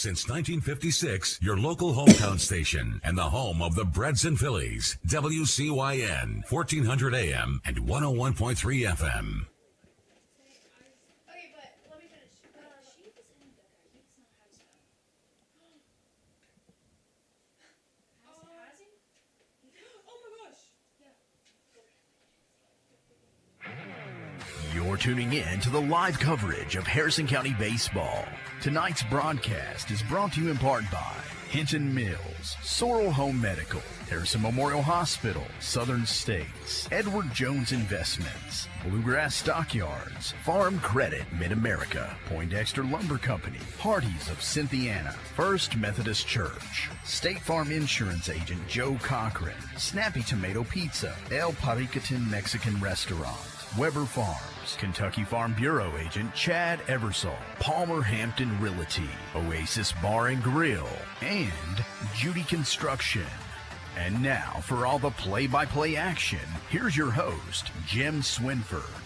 Since 1956, your local hometown station and the home of the Breds and Phillies. WCYN, 1400 AM and 101.3 FM. You're tuning in to the live coverage of Harrison County Baseball. Tonight's broadcast is brought to you in part by Hinton Mills, Sorrel Home Medical, Harrison Memorial Hospital, Southern States, Edward Jones Investments, Bluegrass Stockyards, Farm Credit Mid-America, Poindexter Lumber Company, Hardee's of Cynthiana, First Methodist Church, State Farm Insurance Agent Joe Cochran, Snappy Tomato Pizza, El Paricatin Mexican Restaurant, Weber Farms, Kentucky Farm Bureau Agent Chad Eversole, Palmer Hampton Realty, Oasis Bar and Grill, and Judy Construction. And now for all the play-by-play action, here's your host, Jim Swinford.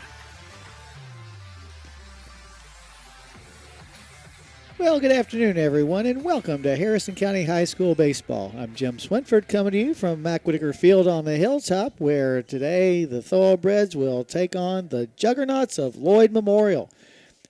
Well, good afternoon, everyone, and welcome to Harrison County High School Baseball. I'm Jim Swinford coming to you from Mack Whitaker Field on the Hilltop, where today the Thorobreds will take on the Juggernauts of Lloyd Memorial.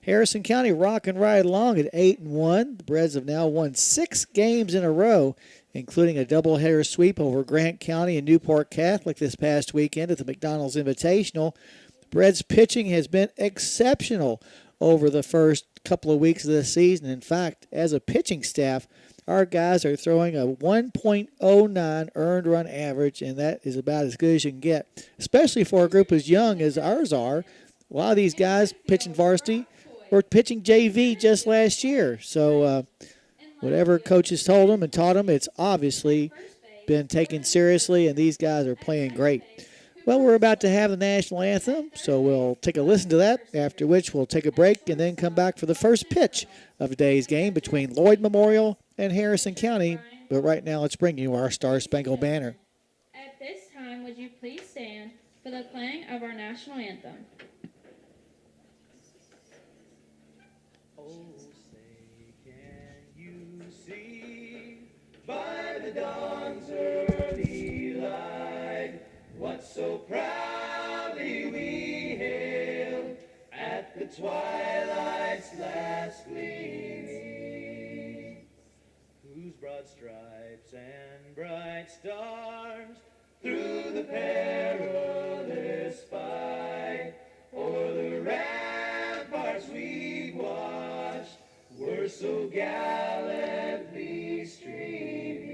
Harrison County rocking right along at 8-1. The Breds have now won 6 games in a row, including a doubleheader sweep over Grant County and Newport Catholic this past weekend at the McDonald's Invitational. The Breds' pitching has been exceptional over the first couple of weeks of the season. In fact, as a pitching staff, our guys are throwing a 1.09 earned run average, and that is about as good as you can get, especially for a group as young as ours are. A lot of these guys pitching varsity were pitching JV just last year. So whatever coaches told them and taught them, it's obviously been taken seriously, and these guys are playing great. Well, we're about to have the national anthem, so we'll take a listen to that, after which we'll take a break and then come back for the first pitch of today's game between Lloyd Memorial and Harrison County. But right now, let's bring you our Star Spangled Banner. At this time, would you please stand for the playing of our national anthem? Oh, say, can you see by the dawn's early light what so proudly we hailed at the twilight's last gleaming, whose broad stripes and bright stars through the perilous fight o'er the ramparts we watched were so gallantly streaming,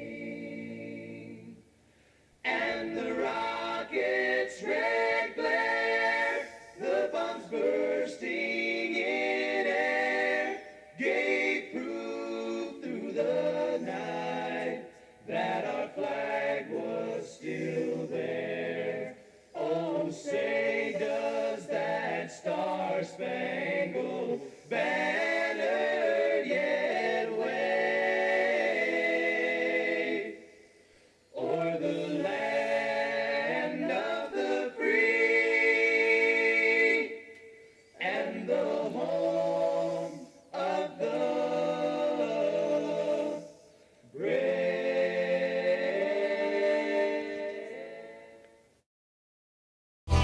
and the rocket's red glare, the bombs bursting in air, gave proof through the night that our flag was still there. Oh, say does that star-spangled banner yet wave o'er the land of the free and the home of the brave.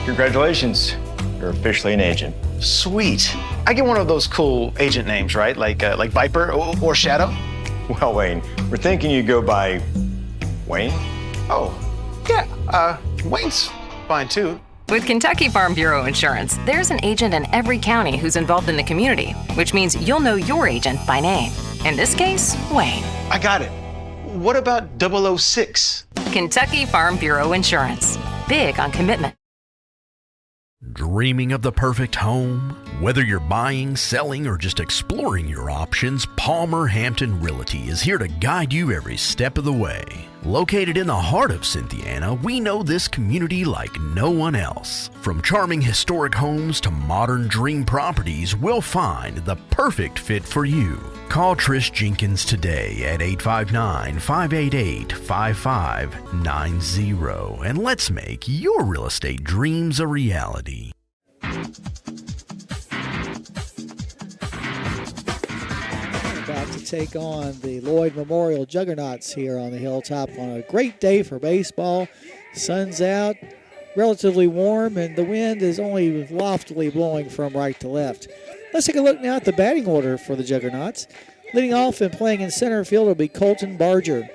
Congratulations, you're officially an agent. Sweet. I get one of those cool agent names, right? Like Viper or Shadow? Well, Wayne, we're thinking you go by Wayne? Oh, yeah. Wayne's fine too. With Kentucky Farm Bureau Insurance, there's an agent in every county who's involved in the community, which means you'll know your agent by name. In this case, Wayne. I got it. What about 006? Kentucky Farm Bureau Insurance. Big on commitment. Dreaming of the perfect home? Whether you're buying, selling, or just exploring your options, Palmer Hampton Realty is here to guide you every step of the way. Located in the heart of Cynthiana, we know this community like no one else. From charming historic homes to modern dream properties, we'll find the perfect fit for you. Call Trish Jenkins today at 859-588-5590 and let's make your real estate dreams a reality. Back to take on the Lloyd Memorial Juggernauts here on the Hilltop on a great day for baseball. Sun's out, relatively warm, and the wind is only loftily blowing from right to left. Let's take a look now at the batting order for the Juggernauts. Leading off and playing in center field will be Colton Barger.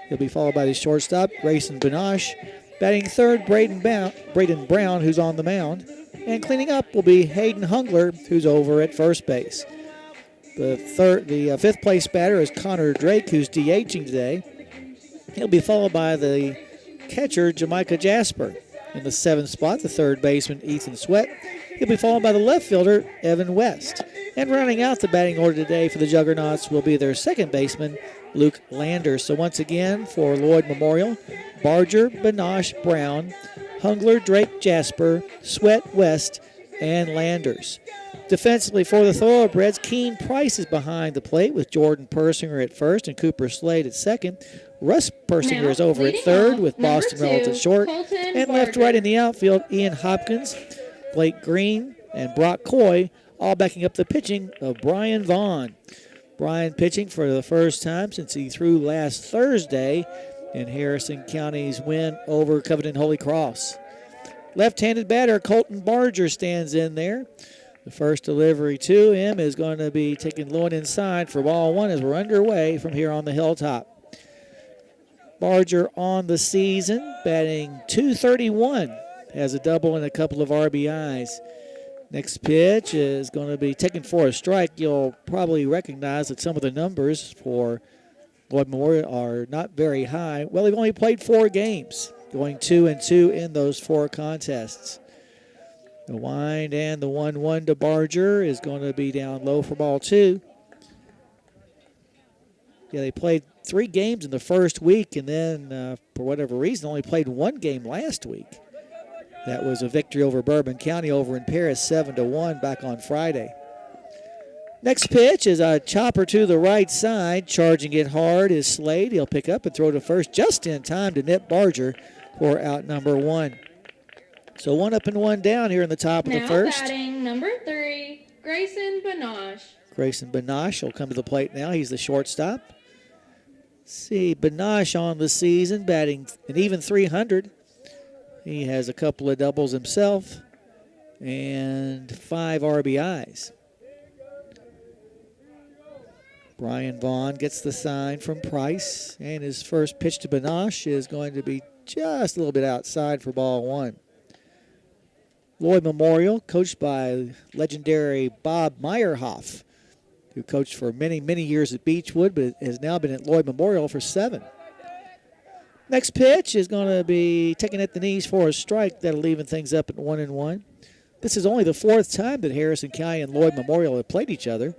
He'll be followed by the shortstop, Grayson Benash. Batting third, Braden Brown, who's on the mound. And cleaning up will be Hayden Hungler, who's over at first base. The fifth place batter is Connor Drake, who's DHing today. He'll be followed by the catcher, Jamaica Jasper. In the seventh spot, the third baseman, Ethan Sweat. He'll be followed by the left fielder, Evan West. And rounding out the batting order today for the Juggernauts will be their second baseman, Luke Landers. So once again, for Lloyd Memorial, Barger, Benash, Brown, Hungler, Drake, Jasper, Sweat, West, and Landers. Defensively for the Thoroughbreds, Keen Price is behind the plate with Jordan Persinger at first and Cooper Slade at second. Russ Persinger is over at third with Boston Reynolds at short. And left right in the outfield, Ian Hopkins, Blake Green, and Brock Coy, all backing up the pitching of Brian Vaughn. Brian pitching for the first time since he threw last Thursday in Harrison County's win over Covington Holy Cross. Left-handed batter Colton Barger stands in there. The first delivery to him is going to be taking low and inside for ball one as we're underway from here on the Hilltop. Barger on the season, batting .231, has a double and a couple of RBIs. Next pitch is going to be taken for a strike. You'll probably recognize that some of the numbers for Lloyd Memorial are not very high. Well, they've only played 4 games, going 2-2 in those 4 contests. The wind and the 1-1 to Barger is going to be down low for ball 2. Yeah, they played 3 games in the first week, and then for whatever reason only played 1 game last week. That was a victory over Bourbon County over in Paris, 7-1 back on Friday. Next pitch is a chopper to the right side. Charging it hard is Slade. He'll pick up and throw to first just in time to nip Barger for out number 1. So 1 up and 1 down here in the top of the first. Now batting number 3, Grayson Benash. Grayson Benash will come to the plate now. He's the shortstop. See, Benash on the season batting an even .300. He has a couple of doubles himself and 5 RBIs. Brian Vaughn gets the sign from Price, and his first pitch to Benash is going to be just a little bit outside for ball 1. Lloyd Memorial, coached by legendary Bob Meyerhoff, who coached for many, many years at Beechwood, but has now been at Lloyd Memorial for 7. Next pitch is going to be taken at the knees for a strike. That'll even things up at 1-1. This is only the 4th time that Harrison County and Lloyd Memorial have played each other.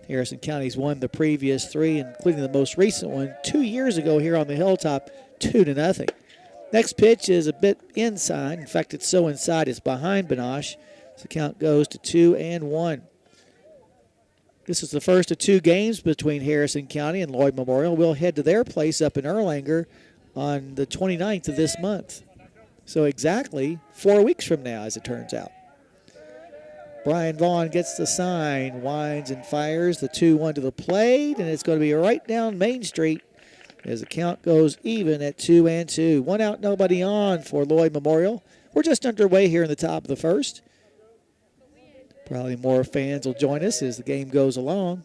Harrison County's won the previous 3, including the most recent one 2 years ago here on the Hilltop, 2-0. Next pitch is a bit inside. In fact, it's so inside it's behind Benash. So the count goes to 2-1. This is the first of 2 games between Harrison County and Lloyd Memorial. We'll head to their place up in Erlanger on the 29th of this month. So exactly 4 weeks from now, as it turns out. Brian Vaughn gets the sign, winds and fires the 2-1 to the plate, and it's going to be right down Main Street as the count goes even at 2-2. 1 out, nobody on for Lloyd Memorial. We're just underway here in the top of the first. Probably more fans will join us as the game goes along.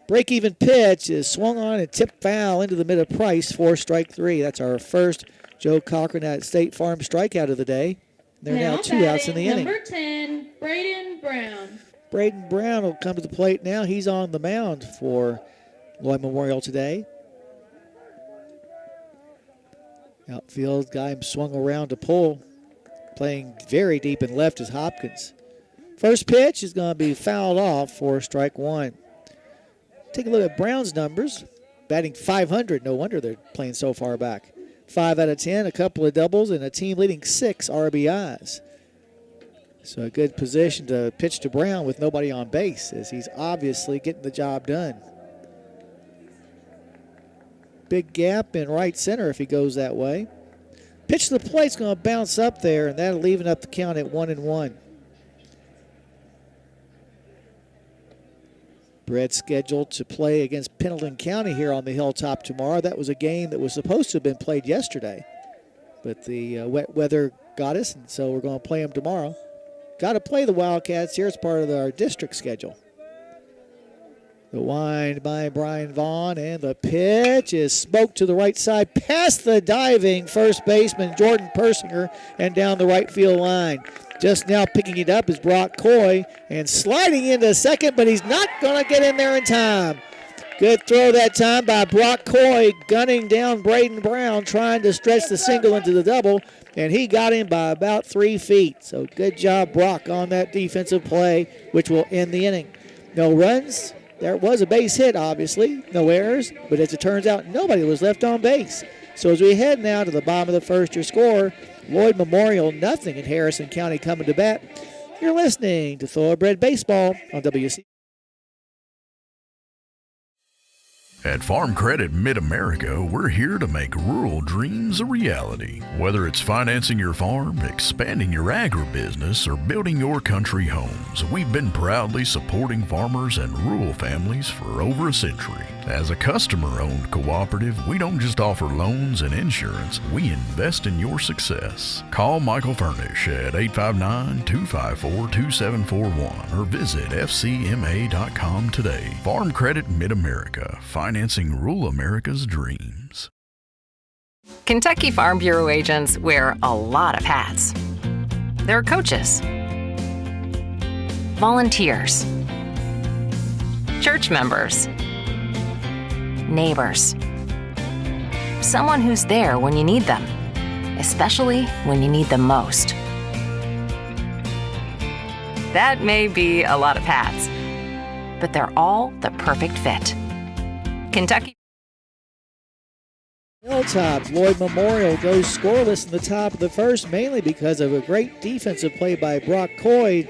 Break-even pitch is swung on and tipped foul into the mid of Price for strike 3. That's our first Joe Cochran at State Farm strikeout of the day. There are now 2 outs in the inning. Number 10, Braden Brown. Braden Brown will come to the plate now. He's on the mound for Lloyd Memorial today. Outfield guy swung around to pull. Playing very deep and left is Hopkins. First pitch is going to be fouled off for strike 1. Take a look at Brown's numbers. Batting .500. No wonder they're playing so far back. 5 out of 10, a couple of doubles, and a team-leading 6 RBIs. So a good position to pitch to Brown with nobody on base, as he's obviously getting the job done. Big gap in right center if he goes that way. Pitch to the plate's going to bounce up there, and that'll even up the count at 1-1. Breds scheduled to play against Pendleton County here on the Hilltop tomorrow. That was a game that was supposed to have been played yesterday, but the wet weather got us, and so we're going to play them tomorrow. Got to play the Wildcats here as part of our district schedule. The wind by Brian Vaughn, and the pitch is smoked to the right side past the diving first baseman Jordan Persinger and down the right field line. Just now picking it up is Brock Coy and sliding into second, but he's not going to get in there in time. Good throw that time by Brock Coy, gunning down Braden Brown, trying to stretch the single into the double, and he got him by about 3 feet. So good job, Brock, on that defensive play, which will end the inning. No runs. There was a base hit, obviously. No errors, but as it turns out, nobody was left on base. So as we head now to the bottom of the first, your score, Lloyd Memorial, nothing in Harrison County coming to bat. You're listening to Thoroughbred Baseball on WC. At Farm Credit Mid-America, we're here to make rural dreams a reality. Whether it's financing your farm, expanding your agribusiness, or building your country homes, we've been proudly supporting farmers and rural families for over a century. As a customer-owned cooperative, we don't just offer loans and insurance, we invest in your success. Call Michael Furnish at 859-254-2741 or visit fcma.com today. Farm Credit Mid-America, financing rural America's dreams. Kentucky Farm Bureau agents wear a lot of hats. They're coaches, volunteers, church members, neighbors, someone who's there when you need them, especially when you need them most. That may be a lot of hats, but they're all the perfect fit. Kentucky. Hilltop, Lloyd Memorial goes scoreless in the top of the first, mainly because of a great defensive play by Brock Coy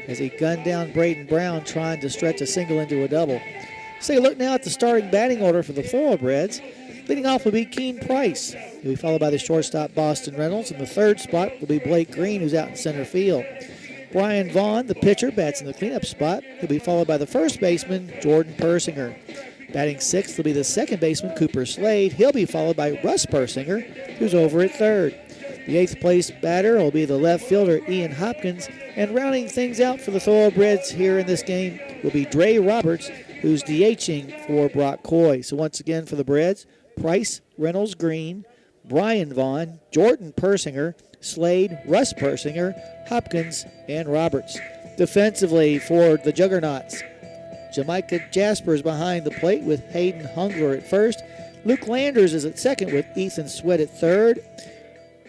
as he gunned down Braden Brown trying to stretch a single into a double. Let's take a look now at the starting batting order for the Thoroughbreds. Leading off will be Keen Price. He'll be followed by the shortstop Boston Reynolds. In the third spot will be Blake Green, who's out in center field. Brian Vaughn, the pitcher, bats in the cleanup spot. He'll be followed by the first baseman, Jordan Persinger. Batting sixth will be the second baseman, Cooper Slade. He'll be followed by Russ Persinger, who's over at third. The eighth place batter will be the left fielder, Ian Hopkins. And rounding things out for the Thoroughbreds here in this game will be Dre Roberts, who's DHing for Brock Coy. So once again for the Breds, Price, Reynolds, Green, Brian Vaughn, Jordan Persinger, Slade, Russ Persinger, Hopkins, and Roberts. Defensively for the Juggernauts, Jamaica Jaspers behind the plate with Hayden Hungler at first. Luke Landers is at second with Ethan Sweat at third.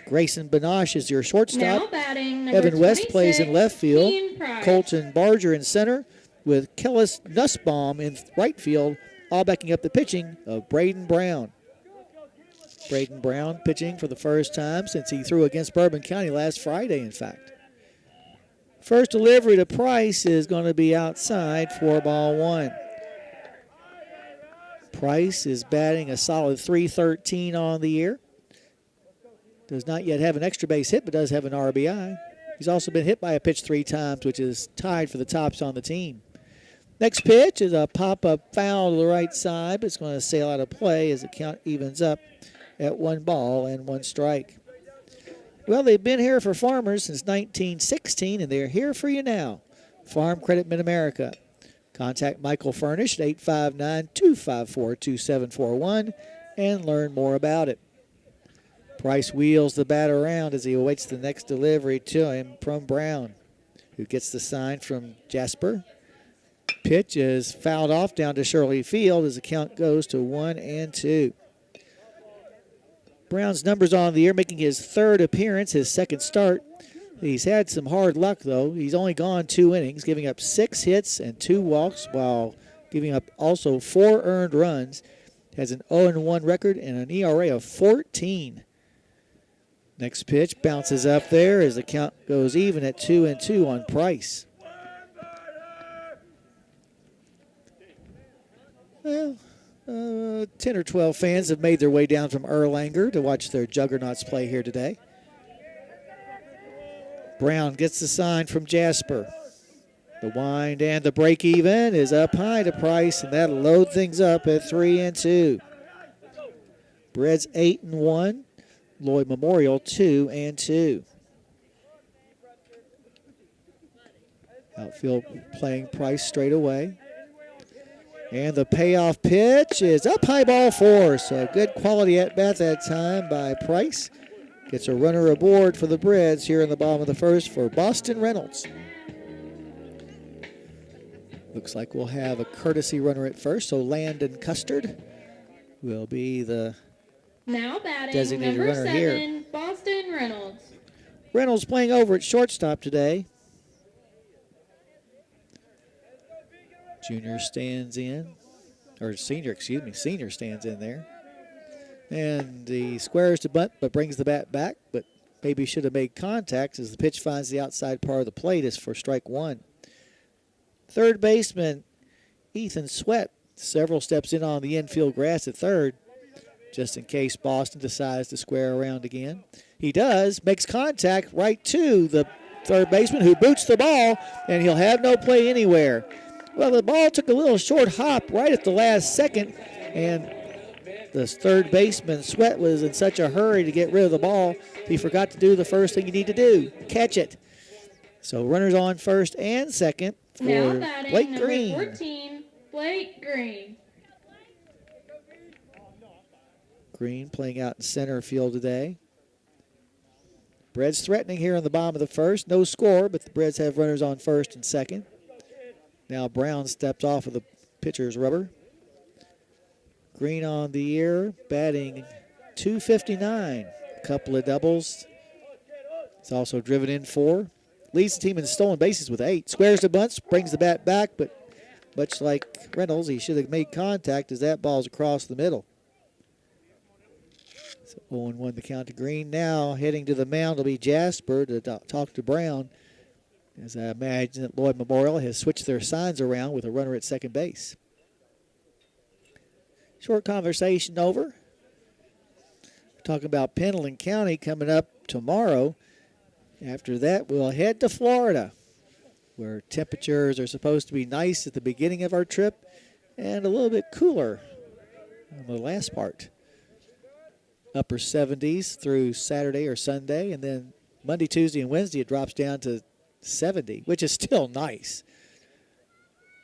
Grayson Benosh is your shortstop. Now batting, number Evan West 26, plays in left field. Ian Price. Colton Barger in center with Kellis Nussbaum in right field, all backing up the pitching of Braden Brown. Braden Brown pitching for the first time since he threw against Bourbon County last Friday, in fact. First delivery to Price is going to be outside for ball one. Price is batting a solid .313 on the year. Does not yet have an extra base hit, but does have an RBI. He's also been hit by a pitch 3 times, which is tied for the tops on the team. Next pitch is a pop-up foul to the right side, but it's going to sail out of play as the count evens up at 1 ball and 1 strike. Well, they've been here for farmers since 1916, and they're here for you now. Farm Credit Mid-America. Contact Michael Furnish at 859-254-2741 and learn more about it. Price wheels the bat around as he awaits the next delivery to him from Brown, who gets the sign from Jasper. Pitch is fouled off down to Shirley Field as the count goes to 1-2. Brown's numbers on the year, making his third appearance, his second start. He's had some hard luck, though. He's only gone 2 innings, giving up 6 hits and 2 walks while giving up also 4 earned runs. Has an 0-1 record and an ERA of 14. Next pitch bounces up there as the count goes even at 2-2 on Price. Well, 10 or 12 fans have made their way down from Erlanger to watch their Juggernauts play here today. Brown gets the sign from Jasper. The wind and the break even is up high to Price, and that'll load things up at 3-2. Breds 8-1. Lloyd Memorial 2-2. Outfield playing Price straight away. And the payoff pitch is up high, ball 4. So good quality at bat that time by Price. Gets a runner aboard for the Breds here in the bottom of the first for Boston Reynolds. Looks like we'll have a courtesy runner at first, so Landon Custard will be the Now batting designated number runner 7, here. Boston Reynolds. Reynolds playing over at shortstop today. Junior stands in, or senior stands in there. And he squares to bunt, but brings the bat back, but maybe should have made contact as the pitch finds the outside part of the plate is for strike 1. Third baseman Ethan Sweat several steps in on the infield grass at third, just in case Boston decides to square around again. He does, makes contact right to the third baseman who boots the ball, and he'll have no play anywhere. Well, the ball took a little short hop right at the last second, and the third baseman, Sweat, was in such a hurry to get rid of the ball, he forgot to do the first thing you need to do, catch it. So runners on first and second Now for batting Blake number Green. 14, Blake Green. Green playing out in center field today. Breds threatening here in the bottom of the first. No score, but the Breds have runners on first and second. Now Brown steps off of the pitcher's rubber. Green on the year, batting .259. A couple of doubles. He's also driven in 4. Leads the team in stolen bases with 8. Squares the bunts, brings the bat back, but much like Reynolds, he should have made contact as that ball's across the middle. So 0-1 the count to Green. Now heading to the mound will be Jasper to talk to Brown, as I imagine that Lloyd Memorial has switched their signs around with a runner at second base. Short conversation over. We're talking about Pendleton County coming up tomorrow. After that, we'll head to Florida, where temperatures are supposed to be nice at the beginning of our trip and a little bit cooler on the last part. Upper 70s through Saturday or Sunday, and then Monday, Tuesday, and Wednesday it drops down to 70, which is still nice,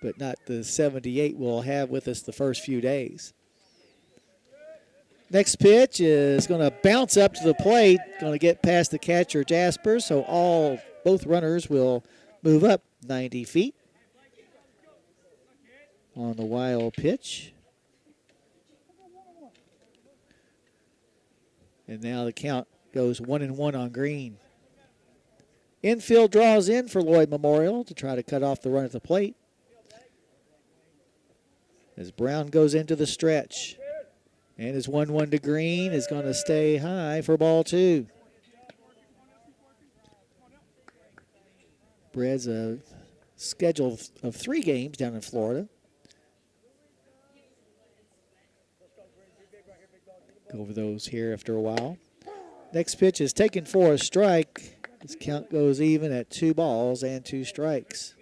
but not the 78 we'll have with us the first few days. Next pitch is going to bounce up to the plate, going to get past the catcher Jasper, so both runners will move up 90 feet on the wild pitch. And now the count goes 1-1 on Green. Infield draws in for Lloyd Memorial to try to cut off the run at the plate, as Brown goes into the stretch. And his 1-1 to Green is going to stay high for ball 2. Breds a schedule of 3 games down in Florida. Go over those here after a while. Next pitch is taken for a strike. This count goes even at 2 balls and 2 strikes.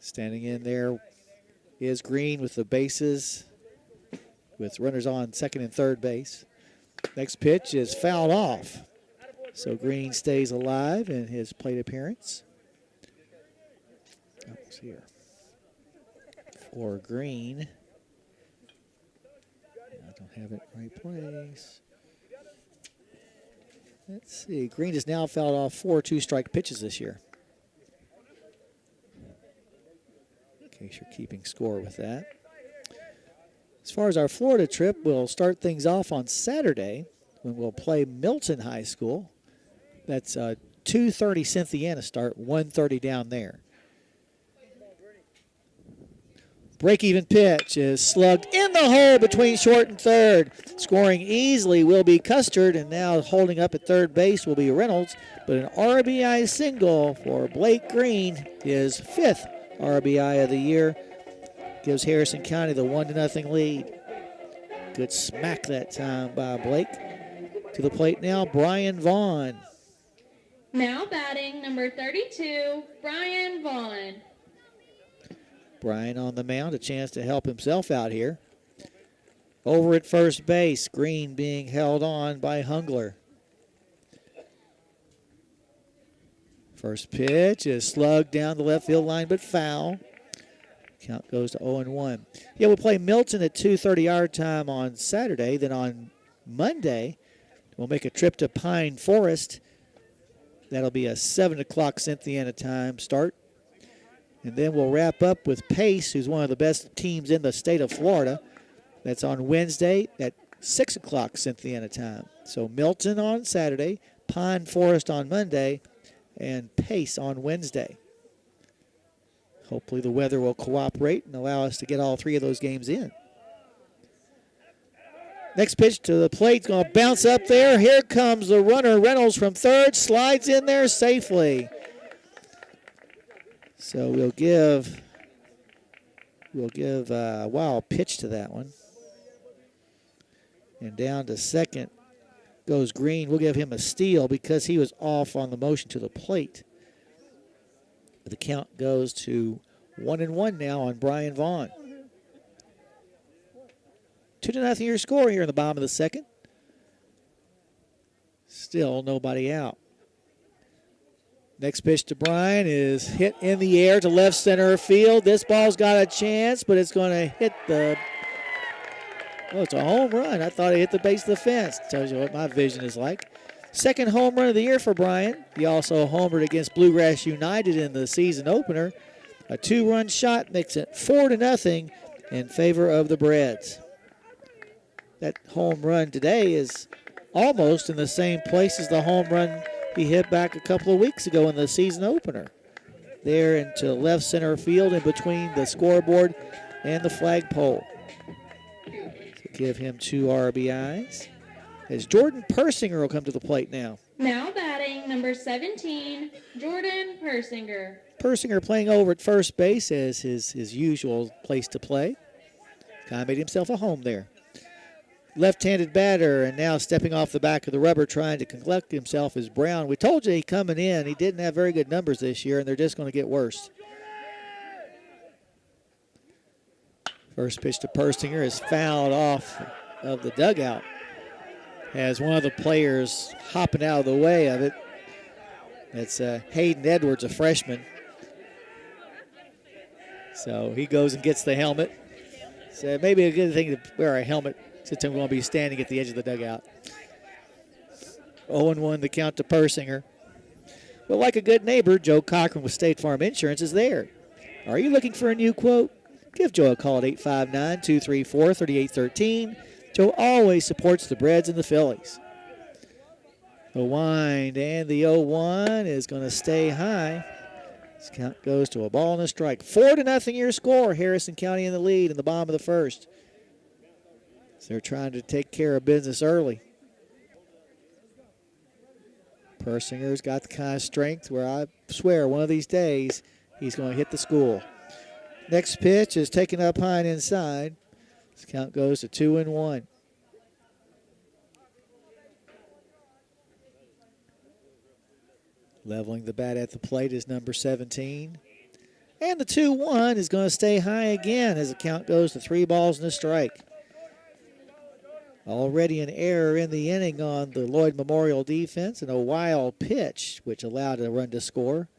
Standing in there is Green with the bases, with runners on second and third base. Next pitch is fouled off, so Green stays alive in his plate appearance. Let's see here. For Green, I don't have it in the right place. Let's see. Green has now fouled off 4 2-strike pitches this year. In case you're keeping score with that. As far as our Florida trip, we'll start things off on Saturday when we'll play Milton High School. That's 2:30 Cynthiana start, 1:30 down there. Break-even pitch is slugged in the hole between short and third. Scoring easily will be Custard, and now holding up at third base will be Reynolds. But an RBI single for Blake Green, his 5th RBI of the year, gives Harrison County the 1-0 lead. Good smack that time by Blake. To the plate now, Brian Vaughn. Now batting number 32, Brian Vaughn. Brian on the mound, a chance to help himself out here. Over at first base, Green being held on by Hungler. First pitch is slugged down the left field line, but foul. Count goes to 0-1. Yeah, we'll play Milton at 2:30 our time on Saturday. Then on Monday, we'll make a trip to Pine Forest. That'll be a 7 o'clock Cynthiana time start. And then we'll wrap up with Pace, who's one of the best teams in the state of Florida. That's on Wednesday at 6 o'clock Cynthiana time. So Milton on Saturday, Pine Forest on Monday, and Pace on Wednesday. Hopefully the weather will cooperate and allow us to get all three of those games in. Next pitch to the plate, going to bounce up there. Here comes the runner, Reynolds from third, slides in there safely. So we'll give a wild pitch to that one. And down to second goes Green. We'll give him a steal because he was off on the motion to the plate. The count goes to 1-1 now on Brian Vaughn. 2-0 your score here in the bottom of the second. Still nobody out. Next pitch to Brian is hit in the air to left center field. This ball's got a chance, but it's going to hit the... Oh, it's a home run. I thought it hit the base of the fence. Tells you what my vision is like. Second home run of the year for Brian. He also homered against Bluegrass United in the season opener. A 2-run shot makes it 4-0 in favor of the Breds. That home run today is almost in the same place as the home run he hit back a couple of weeks ago in the season opener. There into left center field in between the scoreboard and the flagpole. So give him 2 RBIs. As Jordan Persinger will come to the plate now. Now batting number 17, Jordan Persinger. Persinger playing over at first base as his usual place to play. Kind of made himself a home there. Left-handed batter, and now stepping off the back of the rubber trying to collect himself is Brown. We told you he coming in. He didn't have very good numbers this year, and they're just going to get worse. First pitch to Persinger is fouled off of the dugout. Has one of the players hopping out of the way of it. It's Hayden Edwards, a freshman. So he goes and gets the helmet. So maybe a good thing to wear a helmet since I'm going to be standing at the edge of the dugout. 0-1 the count to Persinger. But like a good neighbor, Joe Cochran with State Farm Insurance is there. Are you looking for a new quote? Give Joe a call at 859-234-3813. Joe always supports the Breds and the Phillies. The wind and the 0-1 is going to stay high. This count goes to a ball and a strike. 4-0 your score. Harrison County in the lead in the bottom of the first. So they're trying to take care of business early. Persinger's got the kind of strength where I swear one of these days he's going to hit the school. Next pitch is taken up high and inside. This count goes to 2-1. Leveling the bat at the plate is number 17. And the 2-1 is going to stay high again as the count goes to 3 balls and a strike. Already an error in the inning on the Lloyd Memorial defense and a wild pitch, which allowed a run to score.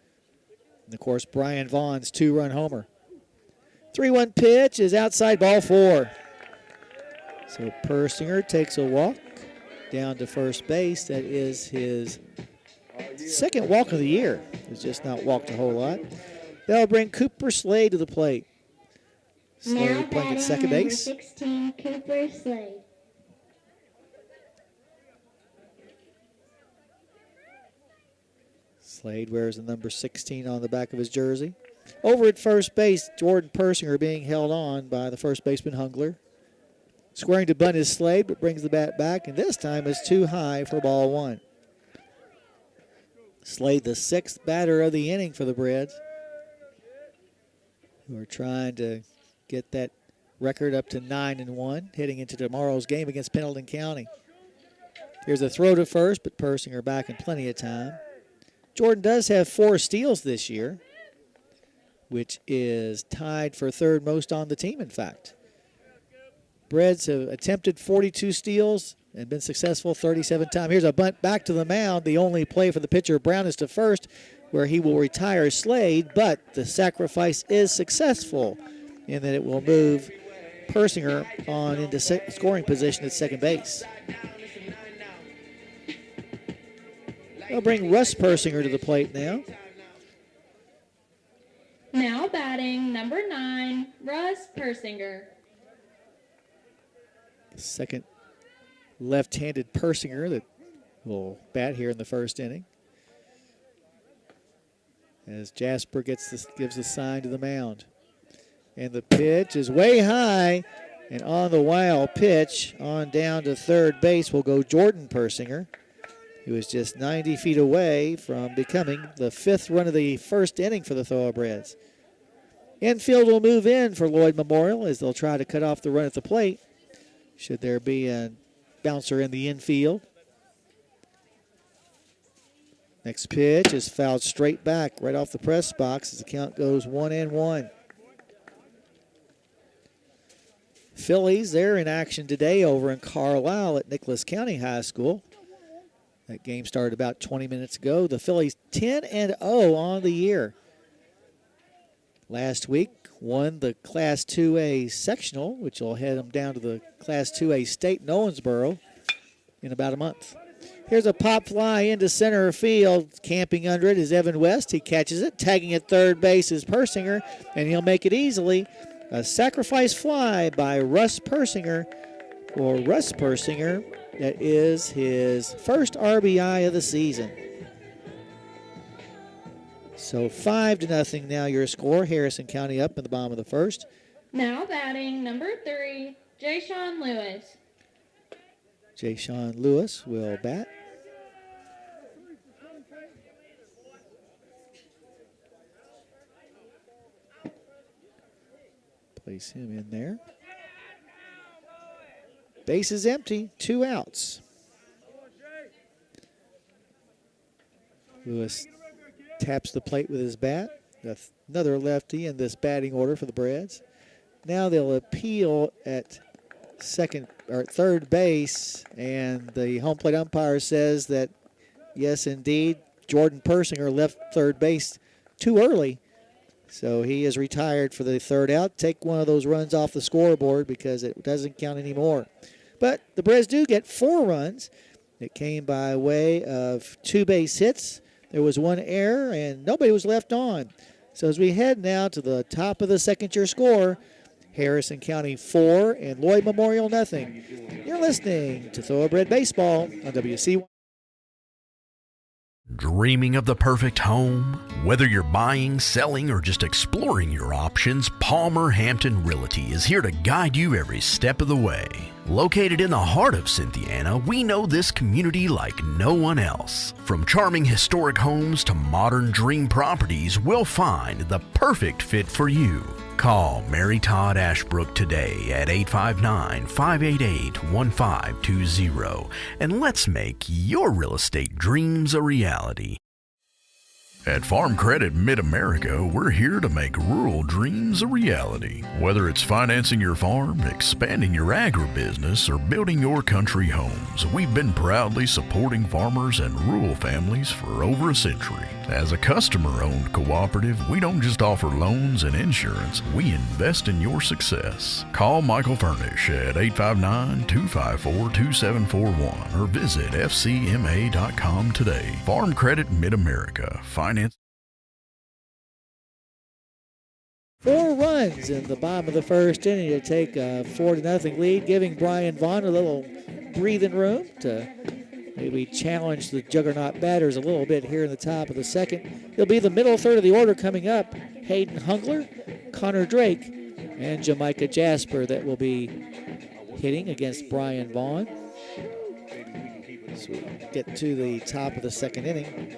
And, of course, Brian Vaughn's 2-run homer. 3-1 pitch is outside ball 4. So Persinger takes a walk down to first base. That is his second walk of the year. He's just not walked a whole lot. That'll bring Cooper Slade to the plate. Slade playing at second base. 16, Cooper Slade. Slade wears the number 16 on the back of his jersey. Over at first base, Jordan Persinger being held on by the first baseman Hungler. Squaring to bunt is Slade, but brings the bat back, and this time is too high for ball 1. Slade, the 6th batter of the inning for the Breds, who are trying to get that record up to 9-1, heading into tomorrow's game against Pendleton County. Here's a throw to first, but Persinger back in plenty of time. Jordan does have 4 steals this year, which is tied for third most on the team, in fact. Breds have attempted 42 steals and been successful 37 times. Here's a bunt back to the mound. The only play for the pitcher, Brown, is to first, where he will retire Slade, but the sacrifice is successful in that it will move Persinger on into scoring position at second base. They'll bring Russ Persinger to the plate now. Now batting number 9, Russ Persinger. Second left-handed Persinger that will bat here in the first inning. As Jasper gives the sign to the mound. And the pitch is way high, and on the wild pitch, on down to third base will go Jordan Persinger, who is just 90 feet away from becoming the 5th run of the first inning for the Thoroughbreds. Infield will move in for Lloyd Memorial as they'll try to cut off the run at the plate, should there be a bouncer in the infield. Next pitch is fouled straight back right off the press box as the count goes 1-1. Phillies, they're in action today over in Carlisle at Nicholas County High School. That game started about 20 minutes ago. The Phillies 10-0 on the year. Last week won the Class 2A sectional, which will head them down to the Class 2A state in Owensboro in about a month. Here's a pop fly into center field. Camping under it is Evan West. He catches it. Tagging at third base is Persinger, and he'll make it easily. A sacrifice fly by Russ Persinger, or Russ Persinger. That is his first RBI of the season. So 5-0 now your score. Harrison County up in the bottom of the first. Now batting number 3, Jay-Sean Lewis. Jay-Sean Lewis will bat. Place him in there. Base is empty, 2 outs. Lewis taps the plate with his bat. Another lefty in this batting order for the Breds. Now they'll appeal at third base, and the home plate umpire says that, yes, indeed, Jordan Persinger left third base too early. So he is retired for the third out. Take one of those runs off the scoreboard because it doesn't count anymore. But the Breds do get 4 runs. It came by way of 2 base hits. There was 1 error, and nobody was left on. So as we head now to the top of the second, your score, Harrison County 4 and Lloyd Memorial 0. You're listening to Thoroughbred Baseball on WC1. Dreaming of the perfect home? Whether you're buying, selling, or just exploring your options, Palmer Hampton Realty is here to guide you every step of the way. Located in the heart of Cynthiana, we know this community like no one else. From charming historic homes to modern dream properties, we'll find the perfect fit for you. Call Mary Todd Ashbrook today at 859-588-1520 and let's make your real estate dreams a reality. At Farm Credit Mid-America, we're here to make rural dreams a reality. Whether it's financing your farm, expanding your agribusiness, or building your country homes, we've been proudly supporting farmers and rural families for over a century. As a customer-owned cooperative, we don't just offer loans and insurance, we invest in your success. Call Michael Furnish at 859-254-2741 or visit fcma.com today. Farm Credit Mid-America. Finance. 4 runs in the bottom of the first inning to take a 4-0 lead, giving Brian Vaughn a little breathing room to maybe challenge the juggernaut batters a little bit here in the top of the second. It'll be the middle third of the order coming up. Hayden Hungler, Connor Drake, and Jamaica Jasper that will be hitting against Brian Vaughn. So we get to the top of the second inning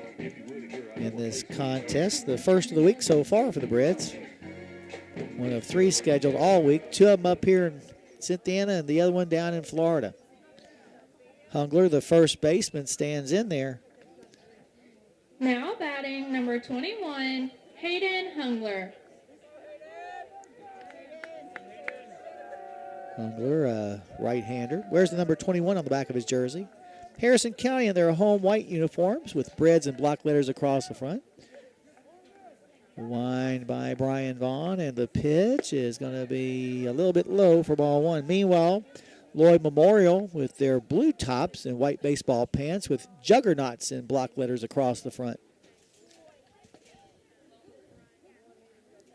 in this contest. The first of the week so far for the Breds. One of 3 scheduled all week. 2 of them up here in Cynthiana and the other one down in Florida. Hungler, the first baseman, stands in there. Now batting number 21, Hayden Hungler. Hungler, right-hander. Wears the number 21 on the back of his jersey. Harrison County in their home white uniforms with Breds and block letters across the front. Wind by Brian Vaughn, and the pitch is going to be a little bit low for ball one. Meanwhile, Lloyd Memorial with their blue tops and white baseball pants with juggernauts in block letters across the front.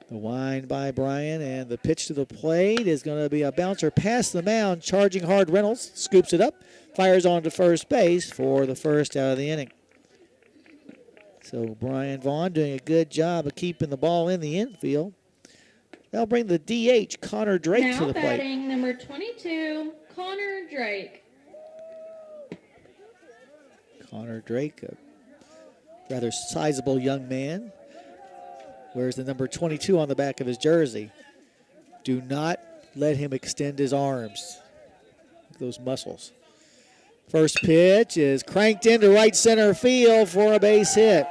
The wind by Brian, and the pitch to the plate is going to be a bouncer past the mound. Charging hard, Reynolds scoops it up, fires on to first base for the first out of the inning. So Brian Vaughn doing a good job of keeping the ball in the infield. That'll bring the DH, Connor Drake, to the plate. Now batting number 22, Connor Drake. Connor Drake, a rather sizable young man. Wears the number 22 on the back of his jersey. Do not let him extend his arms. Those muscles. First pitch is cranked into right center field for a base hit.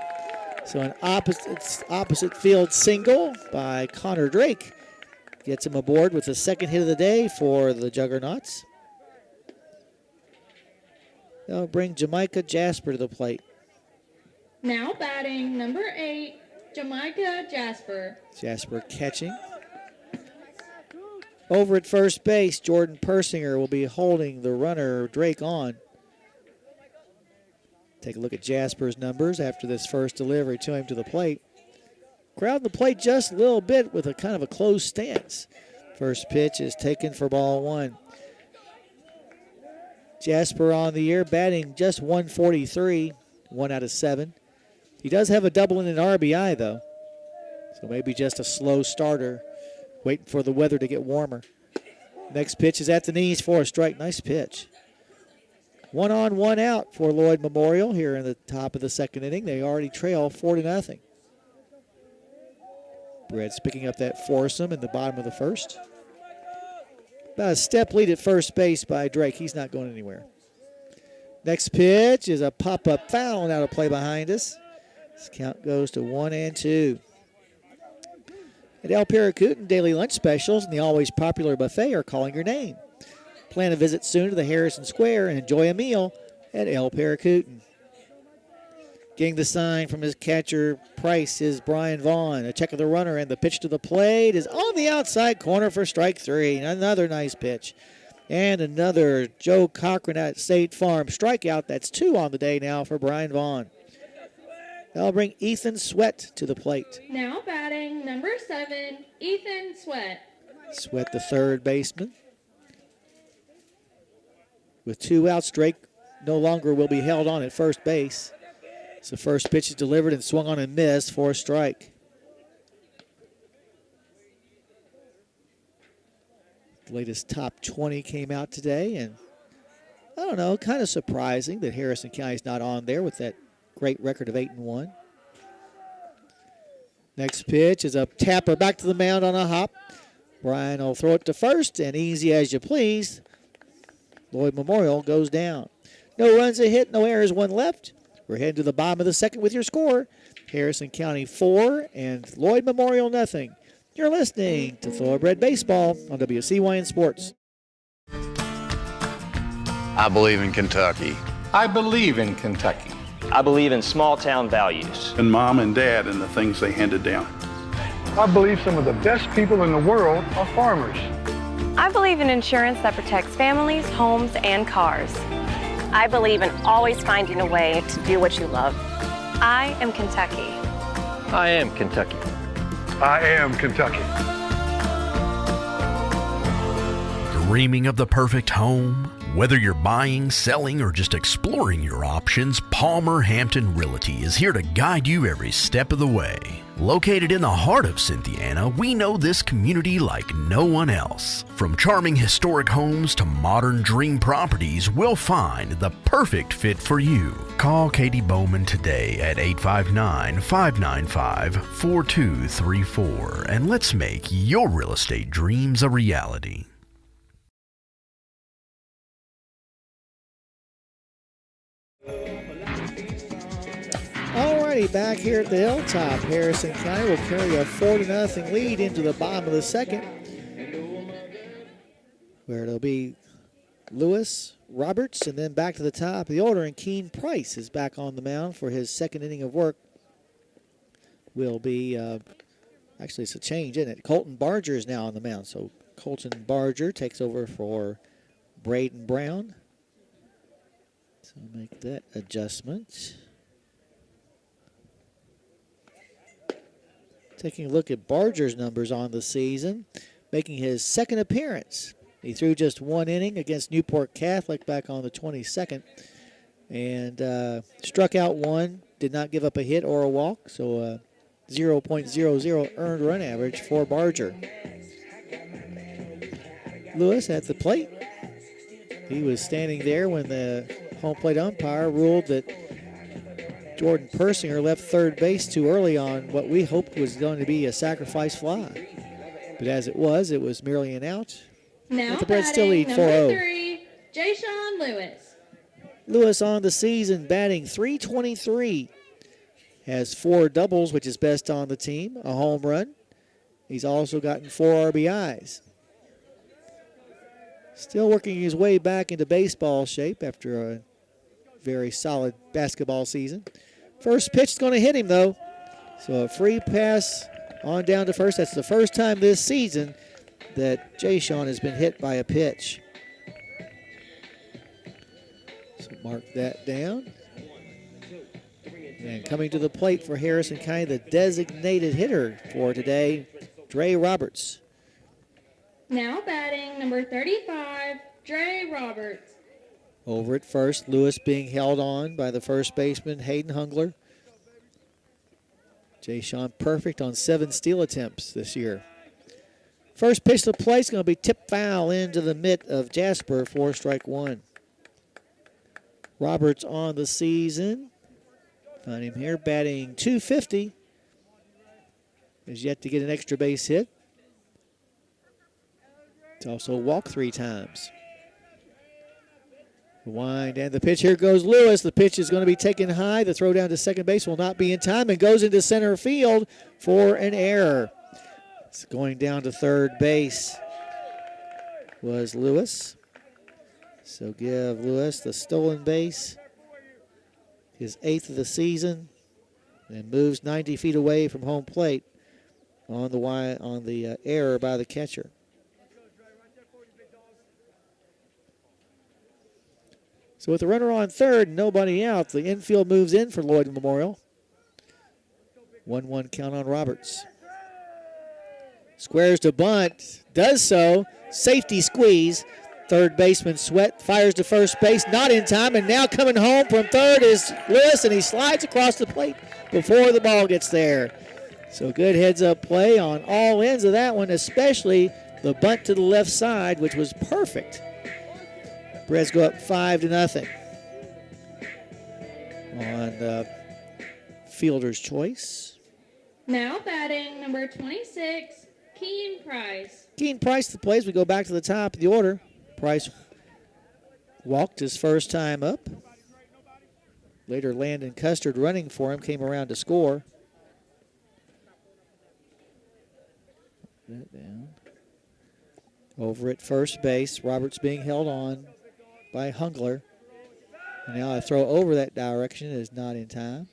So an opposite field single by Connor Drake gets him aboard with the second hit of the day for the Juggernauts. They'll bring Jamaica Jasper to the plate. Now batting number 8, Jamaica Jasper. Jasper catching. Over at first base, Jordan Persinger will be holding the runner Drake on. Take a look at Jasper's numbers after this first delivery to him to the plate. Crowd the plate just a little bit with a kind of a closed stance. First pitch is taken for ball one. Jasper on the year batting just 143, 1 out of 7. He does have a double and an RBI, though. So maybe just a slow starter, waiting for the weather to get warmer. Next pitch is at the knees for a strike. Nice pitch. 1 on, 1 out for Lloyd Memorial here in the top of the second inning. They already trail 4-0. Breds picking up that foursome in the bottom of the first. About a step lead at first base by Drake. He's not going anywhere. Next pitch is a pop-up foul and out of play behind us. This count goes to 1-2. At El Paracutan, daily lunch specials and the always popular buffet are calling your name. Plan a visit soon to the Harrison Square and enjoy a meal at El Paracutan. Getting the sign from his catcher, Price, is Brian Vaughn. A check of the runner, and the pitch to the plate is on the outside corner for strike 3. Another nice pitch. And another Joe Cochran at State Farm strikeout. That's 2 on the day now for Brian Vaughn. That'll bring Ethan Sweat to the plate. Now batting number 7, Ethan Sweat. Sweat, the third baseman. With 2 outs, Drake no longer will be held on at first base. So first pitch is delivered and swung on and missed for a strike. The latest top 20 came out today, and I don't know, kind of surprising that Harrison County's not on there with that great record of 8-1. Next pitch is a tapper back to the mound on a hop. Brian will throw it to first, and easy as you please, Lloyd Memorial goes down. No runs, a hit, no errors, 1 left. We're heading to the bottom of the second with your score. Harrison County 4 and Lloyd Memorial nothing. You're listening to Thoroughbred Baseball on WCYN Sports. I believe in Kentucky. I believe in Kentucky. I believe in small-town values. And Mom and Dad and the things they handed down. I believe some of the best people in the world are farmers. I believe in insurance that protects families, homes, and cars. I believe in always finding a way to do what you love. I am Kentucky. I am Kentucky. I am Kentucky. Dreaming of the perfect home? Whether you're buying, selling, or just exploring your options, Palmer Hampton Realty is here to guide you every step of the way. Located in the heart of Cynthiana, we know this community like no one else. From charming historic homes to modern dream properties, we'll find the perfect fit for you. Call Katie Bowman today at 859-595-4234 and let's make your real estate dreams a reality. County back here at the Hilltop. Harrison County will carry a 4-0 lead into the bottom of the second, where it'll be Lewis, Roberts, and then back to the top of the order, and Keen Price is back on the mound for his second inning of work. Will be, actually it's a change, isn't it? Colton Barger is now on the mound, so Colton Barger takes over for Braden Brown. So make that adjustment. Taking a look at Barger's numbers on the season, making his second appearance. He threw just one inning against Newport Catholic back on the 22nd and struck out one, did not give up a hit or a walk, so 0.00 earned run average for Barger. Lewis at the plate. He was standing there when the home plate umpire ruled that Jordan Persinger left third base too early on what we hoped was going to be a sacrifice fly. But as it was merely an out. Now the Reds still lead 4-0. Number 3, Jaysean Lewis. Lewis on the season batting .323. Has 4 doubles, which is best on the team, a home run. He's also gotten 4 RBIs. Still working his way back into baseball shape after a very solid basketball season. First pitch is going to hit him, though. So a free pass on down to first. That's the first time this season that Jaysean has been hit by a pitch. So mark that down. And coming to the plate for Harrison County, the designated hitter for today, Dre Roberts. Now batting number 35, Dre Roberts. Over at first, Lewis being held on by the first baseman, Hayden Hungler. Jaysean perfect on 7 steal attempts this year. First pitch to the plate is going to be tipped foul into the mitt of Jasper for strike 1. Roberts on the season. Find him here batting .250. Has yet to get an extra base hit. It's also walked 3 times. The wind and the pitch. Here goes Lewis. The pitch is going to be taken high. The throw down to second base will not be in time and goes into center field for an error. It's going down to third base was Lewis. So give Lewis the stolen base, his 8th of the season, and moves 90 feet away from home plate on the error by the catcher. So with the runner on third and nobody out, the infield moves in for Lloyd Memorial. 1-1 count on Roberts. Squares to bunt, does so, safety squeeze. Third baseman Sweat fires to first base, not in time, and now coming home from third is Lewis, and he slides across the plate before the ball gets there. So good heads-up play on all ends of that one, especially the bunt to the left side, which was perfect. Reds go up 5-0 on fielder's choice. Now batting number 26, Keen Price. Keen Price the plays. We go back to the top of the order. Price walked his first time up. Later, Landon Custard running for him came around to score. That down. Over at first base, Roberts being held on by Hungler. And now a throw over that direction is not in time.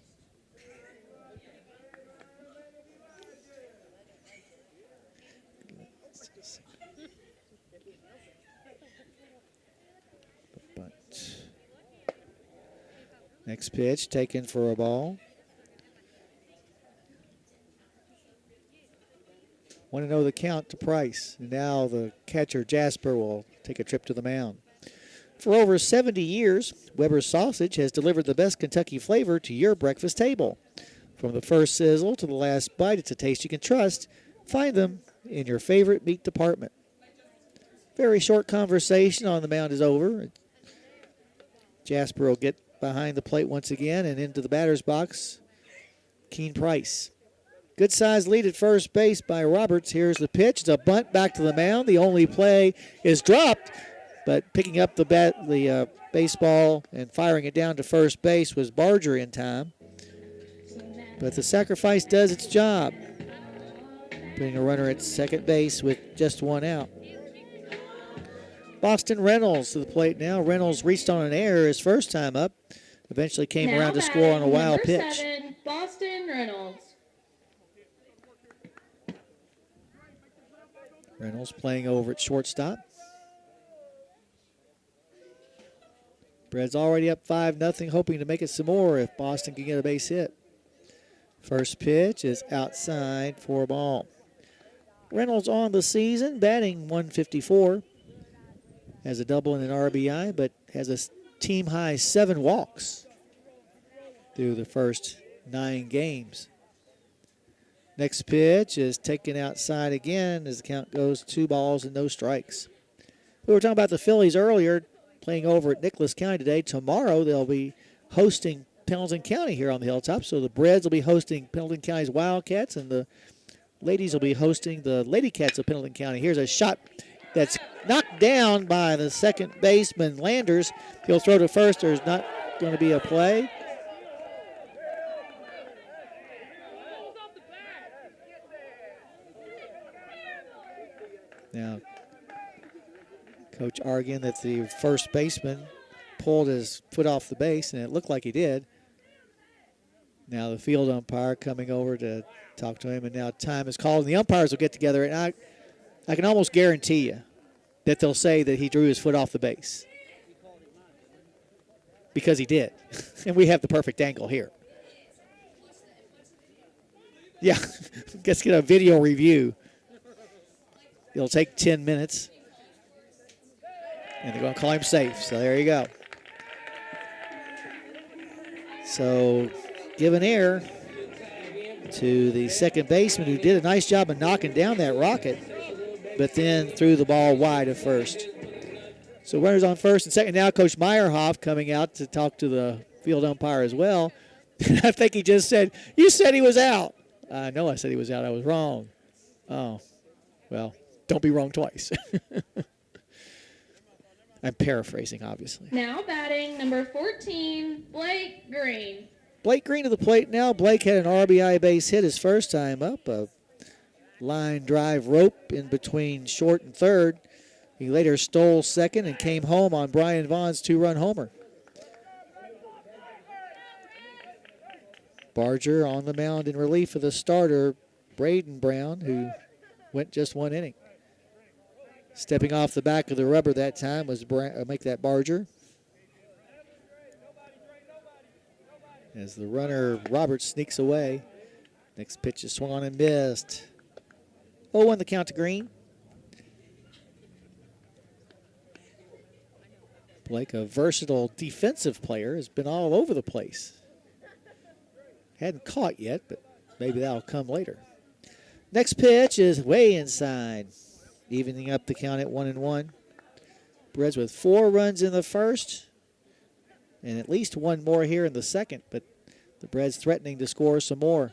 Next pitch taken for a ball. Want to know the count to Price. And now the catcher Jasper will take a trip to the mound. For over 70 years, Weber's Sausage has delivered the best Kentucky flavor to your breakfast table. From the first sizzle to the last bite, it's a taste you can trust. Find them in your favorite meat department. Very short conversation on the mound is over. Jasper will get behind the plate once again and into the batter's box. Keen Price. Good size lead at first base by Roberts. Here's the pitch. It's a bunt back to the mound. The only play is dropped, but picking up the baseball and firing it down to first base was Barger in time. So now But the sacrifice does its job, putting a runner at second base with just one out. Boston Reynolds to the plate now. Reynolds reached on an error his first time up. Eventually came Now around to score on a wild pitch. Number 7, Boston Reynolds. Reynolds playing over at shortstop. Bred's already up 5-0, hoping to make it some more if Boston can get a base hit. First pitch is outside for a ball. Reynolds on the season, batting .154. Has a double and an RBI, but has a team-high 7 walks through the first 9 games. Next pitch is taken outside again as the count goes 2 balls and no strikes. We were talking about the Phillies earlier, playing over at Nicholas County today. Tomorrow they'll be hosting Pendleton County here on the Hilltop. So the Breds will be hosting Pendleton County's Wildcats, and the ladies will be hosting the Lady Cats of Pendleton County. Here's a shot that's knocked down by the second baseman, Landers. He'll throw to first. There's not going to be a play. Now, Coach arguing that the first baseman pulled his foot off the base, and it looked like he did. Now the field umpire coming over to talk to him, and now time is called, and the umpires will get together, and I can almost guarantee you that they'll say that he drew his foot off the base. Because he did. And we have the perfect angle here. Yeah, let's get a video review. It'll take 10 minutes. And they're going to call him safe. So there you go. So give an error to the second baseman, who did a nice job of knocking down that rocket, but then threw the ball wide at first. So runners on first and second. Now Coach Meyerhoff coming out to talk to the field umpire as well. And I think he just said, "You said he was out." I know I said he was out. I was wrong. Oh, well, don't be wrong twice. I'm paraphrasing, obviously. Now batting number 14, Blake Green. Blake Green to the plate now. Blake had an RBI base hit his first time up. A line drive rope in between short and third. He later stole second and came home on Brian Vaughn's 2-run homer. Barger on the mound in relief of the starter, Braden Brown, who went just 1 inning. Stepping off the back of the rubber that time was make that Barger. As the runner, Roberts, sneaks away. Next pitch is swung on and missed. 0-1 the count to Green. Blake, a versatile defensive player, has been all over the place. Hadn't caught yet, but maybe that'll come later. Next pitch is way inside, evening up the count at 1-1. Breds with 4 runs in the first and at least 1 more here in the second, but the Breds threatening to score some more.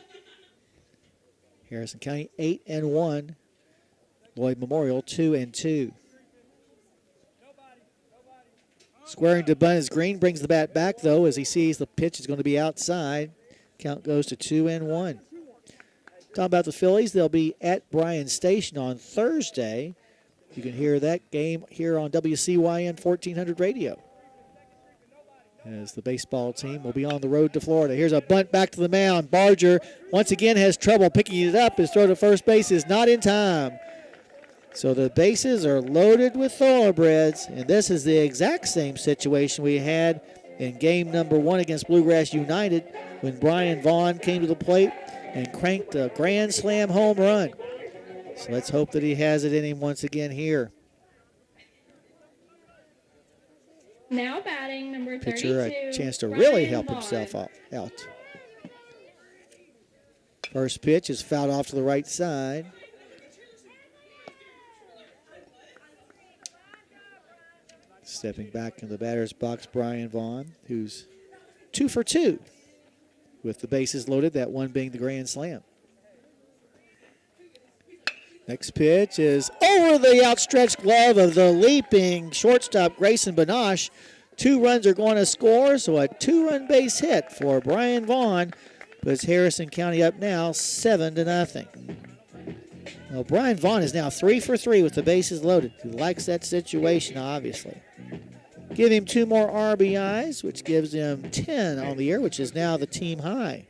Harrison County 8-1. Lloyd Memorial 2-2. Squaring to bunt is Green, brings the bat back though as he sees the pitch is going to be outside. Count goes to 2-1. Talking about the Phillies, they'll be at Bryan Station on Thursday. You can hear that game here on WCYN 1400 radio. As the baseball team will be on the road to Florida. Here's a bunt back to the mound. Barger once again has trouble picking it up. His throw to first base is not in time. So the bases are loaded with Thorobreds, and this is the exact same situation we had in game number 1 against Bluegrass United when Brian Vaughn came to the plate and cranked a grand slam home run. So let's hope that he has it in him once again here. Now batting number 32, Pitcher a chance to Brian really help Vaughn. himself out. First pitch is fouled off to the right side. Stepping back in the batter's box, Brian Vaughn, who's 2 for 2 with the bases loaded, that one being the grand slam. Next pitch is over the outstretched glove of the leaping shortstop, Grayson Banash. 2 runs are going to score, so a 2-run base hit for Brian Vaughn. Puts Harrison County up now 7-0. Well, Brian Vaughn is now 3 for 3 with the bases loaded. He likes that situation, obviously. Give him 2 more RBIs, which gives him 10 on the year, which is now the team high.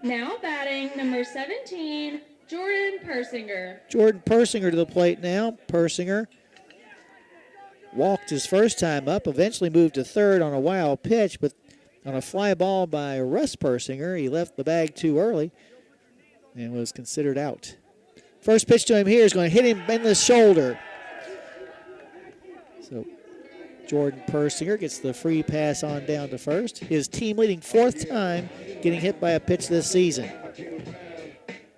Now batting number 17, Jordan Persinger. Jordan Persinger to the plate now. Persinger walked his first time up, eventually moved to third on a wild pitch, but on a fly ball by Russ Persinger, he left the bag too early and was considered out. First pitch to him here is going to hit him in the shoulder. So Jordan Persinger gets the free pass on down to first. His team leading 4th time getting hit by a pitch this season.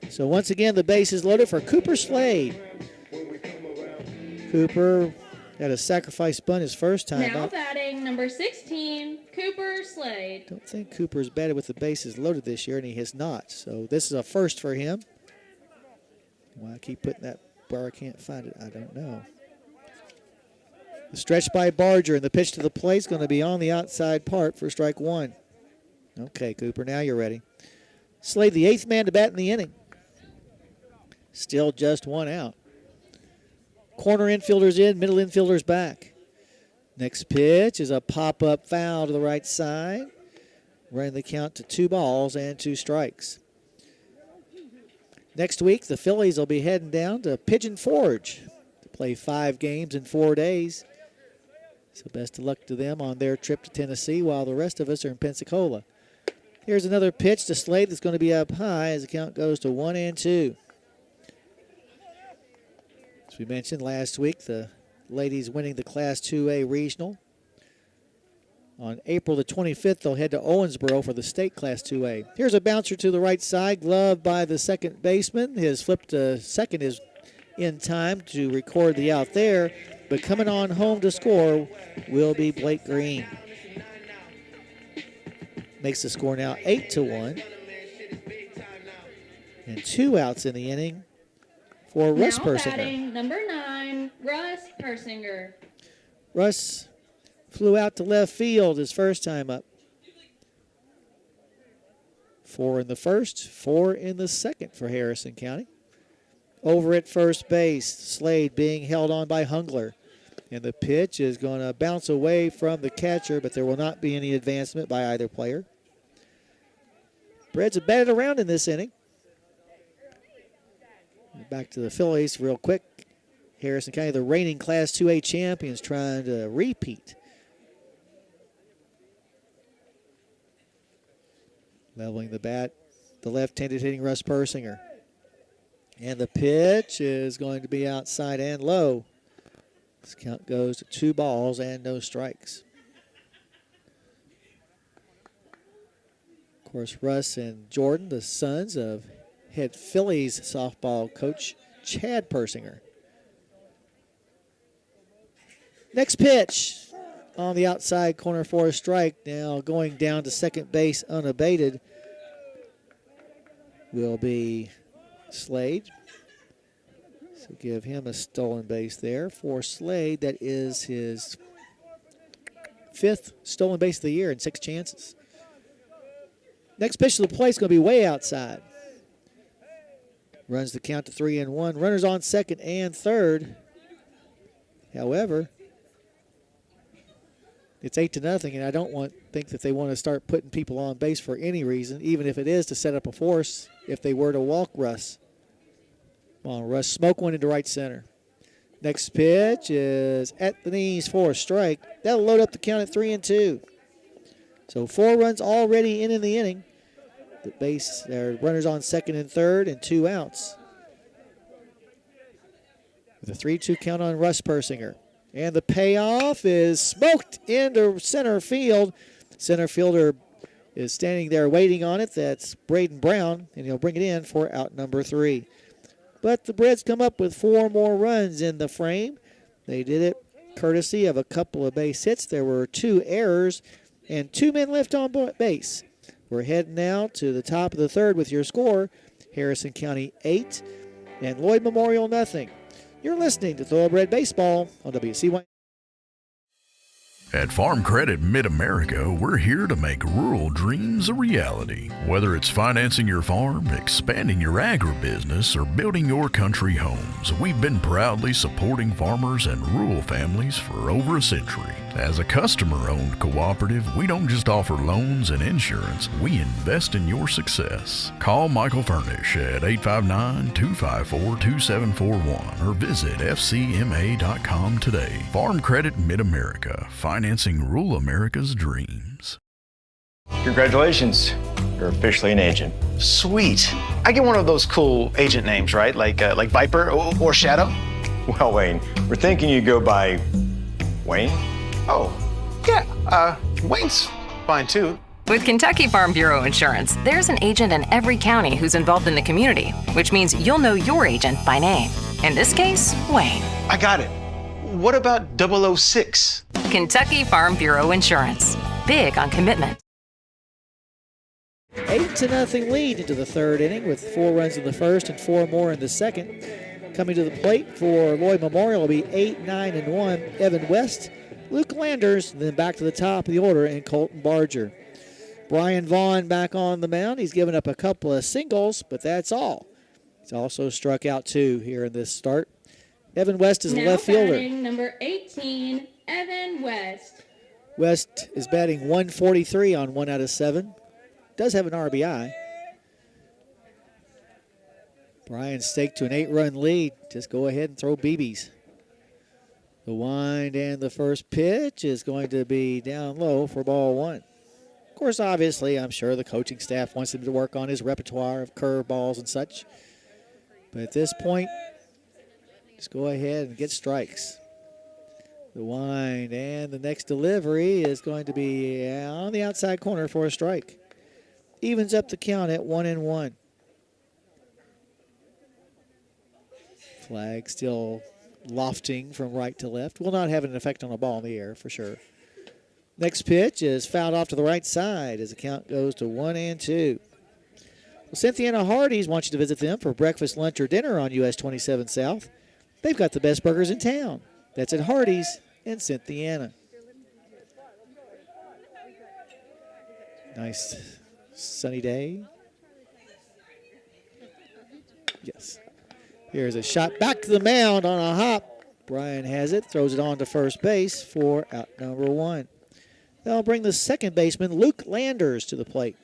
So once again, the base is loaded for Cooper Slade. Cooper had a sacrifice bunt his first time Now out. batting number 16, Cooper Slade. Don't think Cooper's batted with the bases loaded this year, and he has not. So this is a first for him. Why I keep putting that where I can't find it, I don't know. The stretch by Barger, and the pitch to the plate is going to be on the outside part for strike 1. Okay, Cooper, now you're ready. Slade, the 8th man to bat in the inning. Still just 1 out. Corner infielders in, middle infielders back. Next pitch is a pop-up foul to the right side. Running the count to 2 balls and 2 strikes. Next week, the Phillies will be heading down to Pigeon Forge to play 5 games in 4 days. So best of luck to them on their trip to Tennessee while the rest of us are in Pensacola. Here's another pitch to Slade that's going to be up high as the count goes to 1-2. As we mentioned last week, the ladies winning the Class 2A Regional. On April the 25th, they'll head to Owensboro for the state Class 2A. Here's a bouncer to the right side, gloved by the second baseman. His flip to second is in time to record the out there, but coming on home to score will be Blake Green. Makes the score now 8-1. And 2 outs in the inning for Russ Persinger. Now batting number 9, Russ Persinger. Russ flew out to left field his first time up. 4 in the first, 4 in the second for Harrison County. Over at first base, Slade being held on by Hungler. And the pitch is going to bounce away from the catcher, but there will not be any advancement by either player. Breds have batted around in this inning. Back to the Phillies real quick. Harrison County, the reigning Class 2A champions, trying to repeat. Leveling the bat, the left-handed hitting Russ Persinger. And the pitch is going to be outside and low. This count goes to 2 balls and no strikes. Of course, Russ and Jordan, the sons of head Phillies softball coach Chad Persinger. Next pitch on the outside corner for a strike. Now going down to second base unabated will be Slade. So give him a stolen base there for Slade. That is his 5th stolen base of the year in 6 chances. Next pitch to the plate is going to be way outside. Runs the count to 3-1. Runners on second and third. However, it's 8-0, and I don't think that they want to start putting people on base for any reason, even if it is to set up a force if they were to walk Russ. Come on, Russ, smoke one into right center. Next pitch is at the knees for a strike. That'll load up the count at 3-2. So 4 runs already in the inning. The base, there runners on second and third and 2 outs. With a 3-2 count on Russ Persinger. And the payoff is smoked into center field. Center fielder is standing there waiting on it. That's Braden Brown, and he'll bring it in for out number 3. But the Breds come up with 4 more runs in the frame. They did it courtesy of a couple of base hits. There were 2 errors and 2 men left on base. We're heading now to the top of the third with your score. Harrison County 8 and Lloyd Memorial nothing. You're listening to Thoroughbred Baseball on WCY. At Farm Credit Mid-America, we're here to make rural dreams a reality. Whether it's financing your farm, expanding your agribusiness, or building your country homes, we've been proudly supporting farmers and rural families for over a century. As a customer-owned cooperative, we don't just offer loans and insurance, we invest in your success. Call Michael Furnish at 859-254-2741 or visit fcma.com today. Farm Credit Mid-America, financing rural America's dreams. Congratulations, you're officially an agent. Sweet. I get one of those cool agent names, right? Like Viper or Shadow? Well, Wayne, we're thinking you go by Wayne? Oh, yeah, Wayne's fine too. With Kentucky Farm Bureau Insurance, there's an agent in every county who's involved in the community, which means you'll know your agent by name. In this case, Wayne. I got it. What about 006? Kentucky Farm Bureau Insurance. Big on commitment. 8-0 lead into the third inning with 4 runs in the first and 4 more in the second. Coming to the plate for Lloyd Memorial will be 8-9-1 Evan West, Luke Landers, then back to the top of the order and Colton Barger. Brian Vaughn back on the mound. He's given up a couple of singles, but that's all. He's also struck out 2 here in this start. Evan West is a left fielder. Batting number 18, Evan West. West is batting 143 on 1 out of 7. Does have an RBI. Brian staked to an 8-run lead. Just go ahead and throw BBs. The wind and the first pitch is going to be down low for ball 1. Of course, obviously, I'm sure the coaching staff wants him to work on his repertoire of curveballs and such. But at this point, just go ahead and get strikes. The wind and the next delivery is going to be on the outside corner for a strike. Evens up the count at 1-1. Flag still lofting from right to left. Will not have an effect on a ball in the air for sure. Next pitch is fouled off to the right side as the count goes to 1-2. Well, Cynthiana Hardee's wants you to visit them for breakfast, lunch, or dinner on US 27 South. They've got the best burgers in town. That's at Hardee's in Cynthiana. Nice sunny day. Yes. Here's a shot back to the mound on a hop. Brian has it, throws it on to first base for out number 1. They'll bring the second baseman, Luke Landers, to the plate.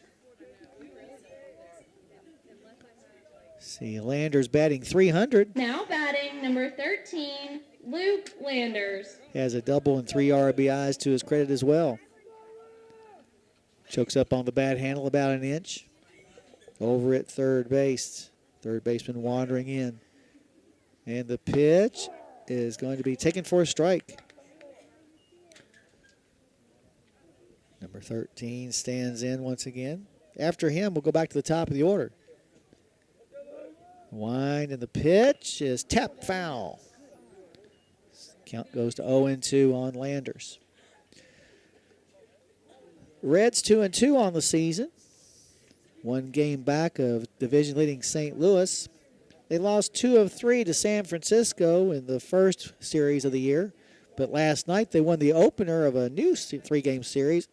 See, Landers batting 300. Now batting number 13, Luke Landers. Has a double and 3 RBIs to his credit as well. Chokes up on the bat handle about an inch. Over at third base. Third baseman wandering in. And the pitch is going to be taken for a strike. Number 13 stands in once again. After him, we'll go back to the top of the order. Wind and the pitch is tap foul. Count goes to 0-2 on Landers. Reds 2-2 on the season. 1 game back of division-leading St. Louis. They lost 2 of 3 to San Francisco in the first series of the year. But last night they won the opener of a new 3-game series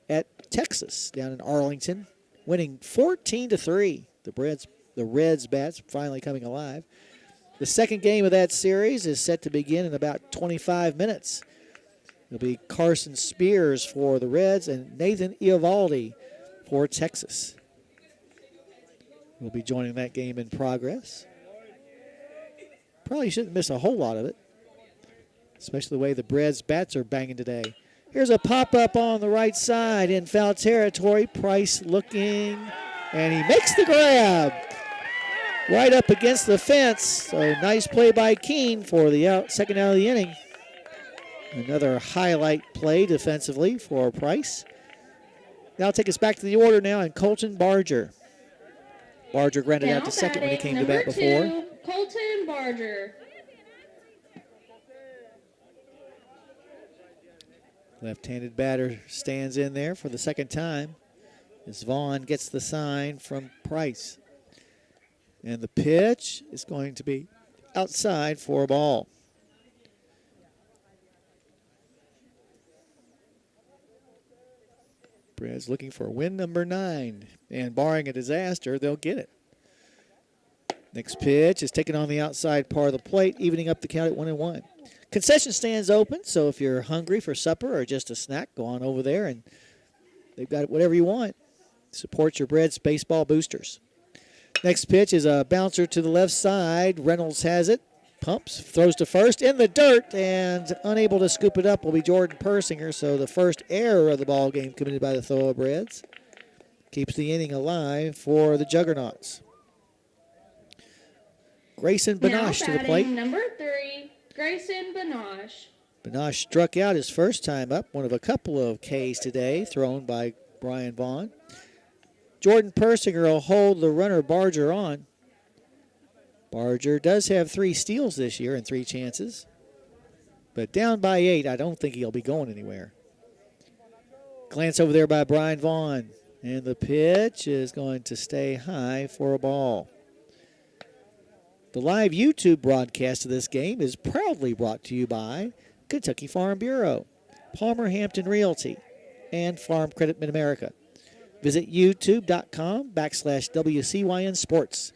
at Texas down in Arlington, winning 14-3. The Reds bats finally coming alive. The second game of that series is set to begin in about 25 minutes. It'll be Carson Spears for the Reds and Nathan Eovaldi for Texas. We'll be joining that game in progress. Probably shouldn't miss a whole lot of it, especially the way the Reds bats are banging today. Here's a pop-up on the right side in foul territory. Price looking, and he makes the grab. Right up against the fence. So nice play by Keene for the second out of the inning. Another highlight play defensively for Price. Now take us back to the order now, and Colton Barger. Barger grounded out to second when he came to bat before. Colton Barger. Left-handed batter stands in there for the second time as Vaughn gets the sign from Price. And the pitch is going to be outside for a ball. Breds looking for win number 9. And barring a disaster, they'll get it. Next pitch is taken on the outside part of the plate, evening up the count at 1-1. Concession stands open, so if you're hungry for supper or just a snack, go on over there and they've got whatever you want. Support your Breds baseball boosters. Next pitch is a bouncer to the left side. Reynolds has it. Pumps, throws to first in the dirt, and unable to scoop it up will be Jordan Persinger. So the first error of the ball game committed by the Thoroughbreds keeps the inning alive for the Juggernauts. Grayson Benosh to the plate. Number 3, Grayson Benosh. Benosh struck out his first time up, one of a couple of Ks today thrown by Brian Vaughn. Jordan Persinger will hold the runner Barger on. Barger does have 3 steals this year and 3 chances. But down by 8, I don't think he'll be going anywhere. Glance over there by Brian Vaughn. And the pitch is going to stay high for a ball. The live YouTube broadcast of this game is proudly brought to you by Kentucky Farm Bureau, Palmer Hampton Realty, and Farm Credit Mid-America. Visit youtube.com/WCYN Sports.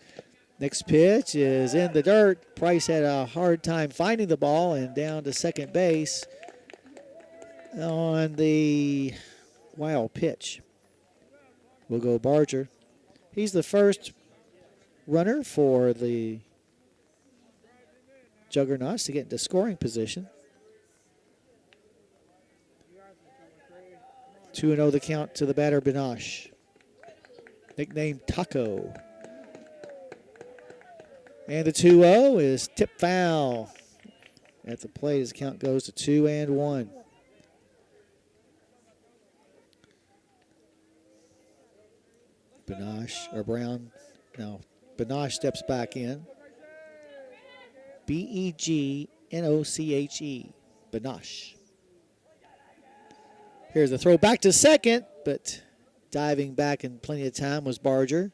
Next pitch is in the dirt. Price had a hard time finding the ball and down to second base on the wild pitch. We'll go Barger. He's the first runner for the Juggernauts to get into scoring position. 2-0 the count to the batter, Benosh, nicknamed Taco. And the 2-0 is tip foul at the plate as the count goes to 2-1. Benosh steps back in. Begnoche, Benosh. Here's the throw back to second, but diving back in plenty of time was Barger.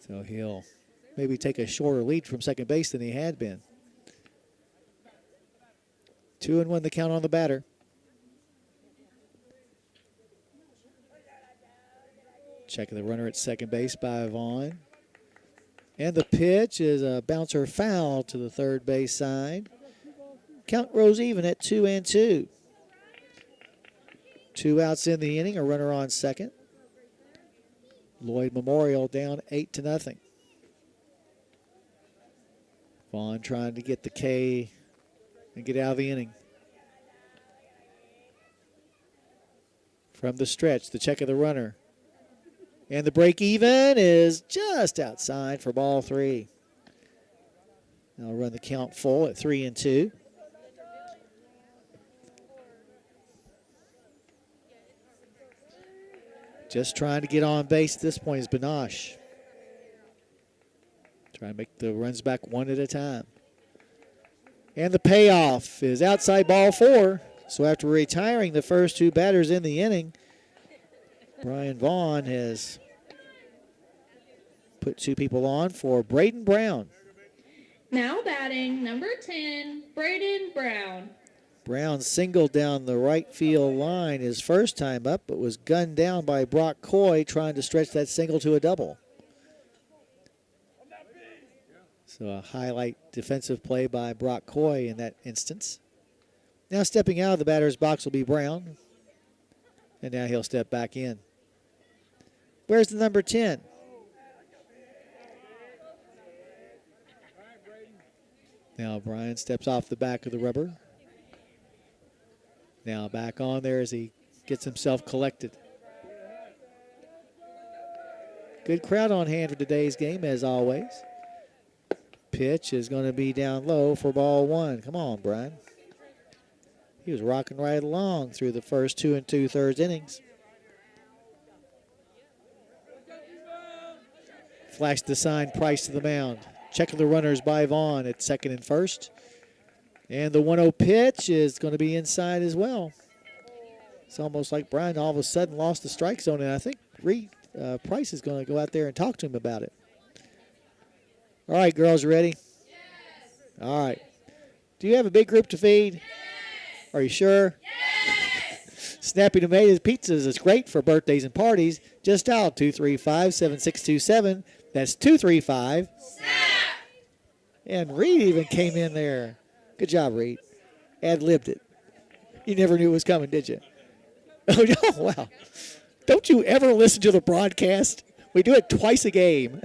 So he'll maybe take a shorter lead from second base than he had been. 2-1 the count on the batter. Checking the runner at second base by Vaughn. And the pitch is a bouncer foul to the third base side. Count rose even at 2-2. 2 outs in the inning, a runner on second. Lloyd Memorial down 8-0. Vaughn trying to get the K and get out of the inning. From the stretch, the check of the runner. And the break even is just outside for ball 3. Now run the count full at 3-2. Just trying to get on base at this point is Benosh. Trying to make the runs back one at a time. And the payoff is outside ball 4. So after retiring the first 2 batters in the inning, Brian Vaughn has put 2 people on for Braden Brown. Now batting, number 10, Braden Brown. Brown singled down the right field line his first time up, but was gunned down by Brock Coy trying to stretch that single to a double. So a highlight defensive play by Brock Coy in that instance. Now stepping out of the batter's box will be Brown. And now he'll step back in. Where's the number 10? Now Brian steps off the back of the rubber. Now back on there as he gets himself collected. Good crowd on hand for today's game, as always. Pitch is going to be down low for ball 1. Come on, Brian. He was rocking right along through the first 2 2/3 innings. Flash the sign, Price to the mound. Checking the runners by Vaughn at second and first. And the 1-0 pitch is going to be inside as well. It's almost like Brian all of a sudden lost the strike zone, and I think Price is going to go out there and talk to him about it. All right, girls, ready? Yes. All right. Do you have a big group to feed? Yes. Are you sure? Yes! Snappy Tomatoes Pizzas is great for birthdays and parties. Just dial 235-7627. That's 235. And Reed even came in there. Good job, Reed. Ad-libbed it. You never knew it was coming, did you? Oh, no, wow. Don't you ever listen to the broadcast? We do it twice a game.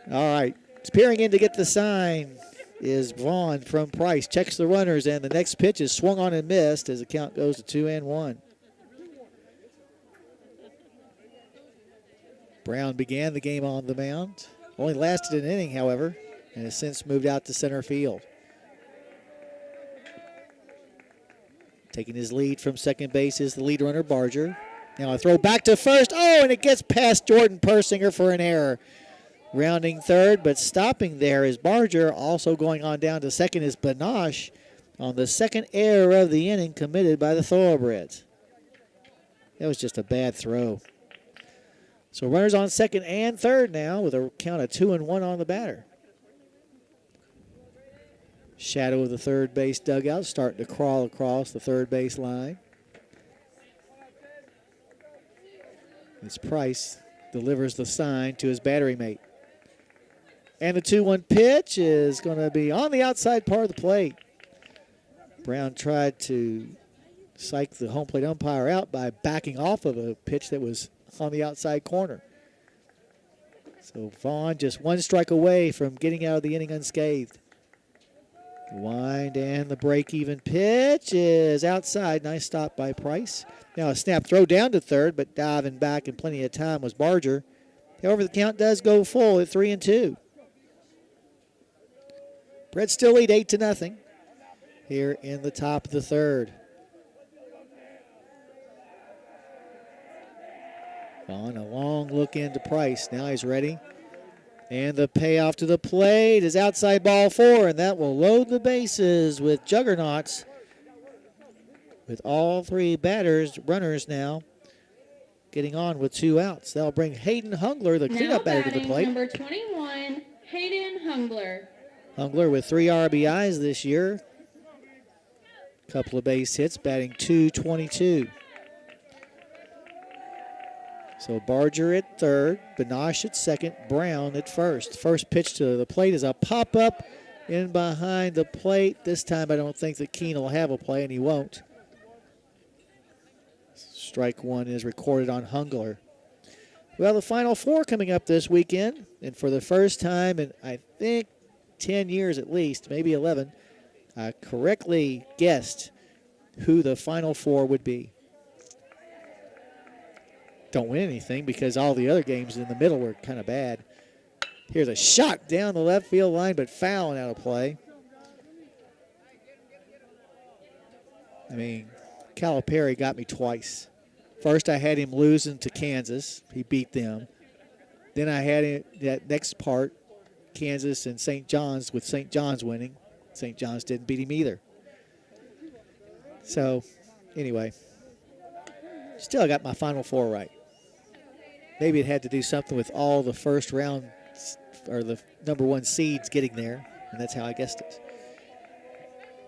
All right. Spearing in to get the sign is Vaughn from Price. Checks the runners, and the next pitch is swung on and missed as the count goes to 2-1. Brown began the game on the mound. Only lasted an inning, however, and has since moved out to center field. Taking his lead from second base is the lead runner, Barger. Now a throw back to first. Oh, and it gets past Jordan Persinger for an error. Rounding third, but stopping there is Barger. Also going on down to second is Banoche on the second error of the inning committed by the Thorobreds. That was just a bad throw. So runners on second and third now with a count of 2-1 on the batter. Shadow of the third base dugout starting to crawl across the third base line. As Price delivers the sign to his battery mate. And the 2-1 pitch is going to be on the outside part of the plate. Brown tried to psych the home plate umpire out by backing off of a pitch that was on the outside corner. So Vaughn just one strike away from getting out of the inning unscathed. The wind and the break-even pitch is outside. Nice stop by Price. Now a snap throw down to third, but diving back in plenty of time was Barger. However, the count does go full at 3-2. Reds still lead 8-0 here in the top of the third. On a long look into Price. Now he's ready. And the payoff to the plate is outside ball 4, and that will load the bases with juggernauts. With all three runners now, getting on with 2 outs. That'll bring Hayden Hungler, the cleanup batter, to the plate. Number 21, Hayden Hungler. Hungler with 3 RBIs this year. Couple of base hits, batting .222. So Barger at third, Banoche at second, Brown at first. First pitch to the plate is a pop-up in behind the plate. This time I don't think that Keene will have a play, and he won't. Strike one is recorded on Hungler. Well, the Final Four coming up this weekend, and for the first time in, I think, 10 years at least, maybe 11, I correctly guessed who the Final Four would be. Don't win anything because all the other games in the middle were kind of bad. Here's a shot down the left field line, but foul and out of play. I mean, Calipari got me twice. First, I had him losing to Kansas. He beat them. Then I had him, that next part, Kansas and St. John's, with St. John's winning. St. John's didn't beat him either. So, anyway, still I got my Final Four right. Maybe it had to do something with all the first round or the number 1 seeds getting there, and that's how I guessed it.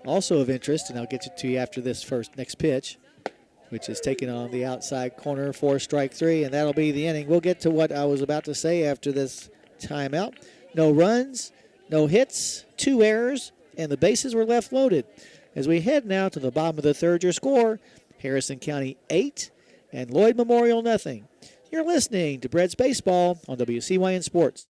Also of interest, and I'll get it to you after this next pitch, which is taken on the outside corner for strike 3, and that'll be the inning. We'll get to what I was about to say after this timeout. No runs, no hits, 2 errors, and the bases were left loaded. As we head now to the bottom of the third, your score, Harrison County 8 and Lloyd Memorial nothing. You're listening to Breads Baseball on WCYN Sports.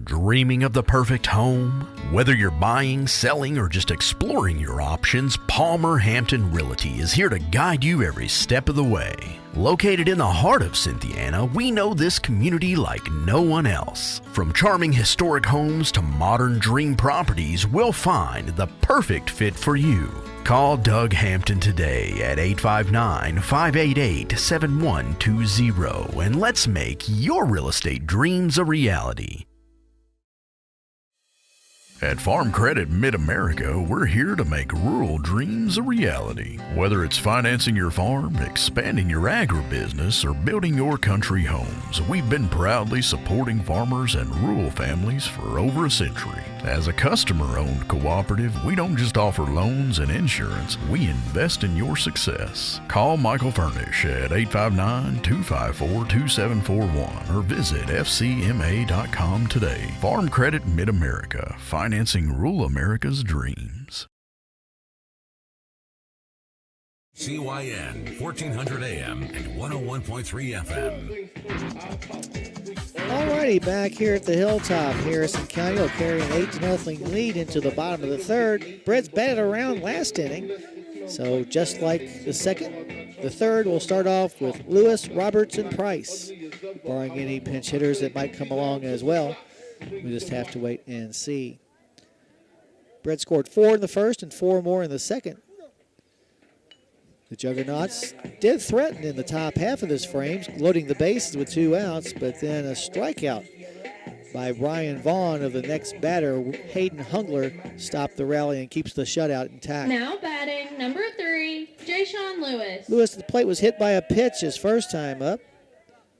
Dreaming of the perfect home? Whether you're buying, selling, or just exploring your options, Palmer Hampton Realty is here to guide you every step of the way. Located in the heart of Cynthiana, we know this community like no one else. From charming historic homes to modern dream properties, we'll find the perfect fit for you. Call Doug Hampton today at 859-588-7120 and let's make your real estate dreams a reality. At Farm Credit Mid-America, we're here to make rural dreams a reality. Whether it's financing your farm, expanding your agribusiness, or building your country homes, we've been proudly supporting farmers and rural families for over a century. As a customer-owned cooperative, we don't just offer loans and insurance, we invest in your success. Call Michael Furnish at 859-254-2741 or visit fcma.com today. Farm Credit Mid-America, financing rural America's dreams. CYN 1400 AM and 101.3 FM. Alrighty, back here at the Hilltop, Harrison County will carry an 8-0 lead into the bottom of the third. Breds batted around last inning, so just like the second, the third will start off with Lewis, Roberts, and Price, barring any pinch hitters that might come along as well. We just have to wait and see. Breds scored 4 in the first and 4 more in the second. The Juggernauts did threaten in the top half of this frame, loading the bases with 2 outs, but then a strikeout by Brian Vaughn of the next batter, Hayden Hungler, stopped the rally and keeps the shutout intact. Now batting, number 3, Jaysean Lewis. Lewis at the plate was hit by a pitch his first time up.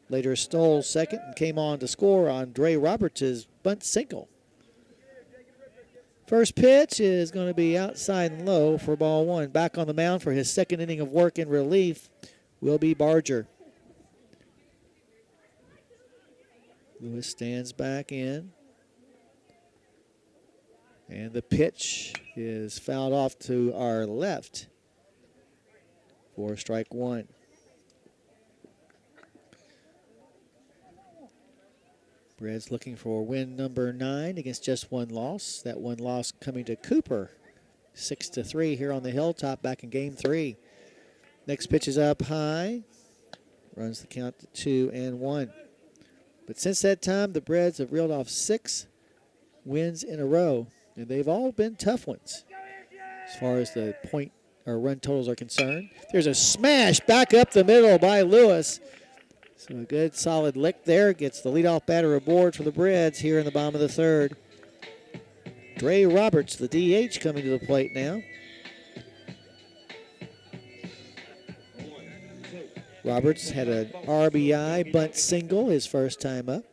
Later stole second and came on to score on Dre Roberts' bunt single. First pitch is going to be outside and low for ball 1. Back on the mound for his second inning of work in relief will be Barger. Lewis stands back in. And the pitch is fouled off to our left for strike 1. Breds looking for win number 9 against just 1 loss. That 1 loss coming to Cooper. 6-3 here on the Hilltop back in game 3. Next pitch is up high. Runs the count to 2-1. But since that time, the Breds have reeled off 6 wins in a row. And they've all been tough ones as far as the point or run totals are concerned. There's a smash back up the middle by Lewis. So a good solid lick there. Gets the leadoff batter aboard for the Breds here in the bottom of the third. Dre Roberts, the DH, coming to the plate now. Roberts had an RBI bunt single his first time up.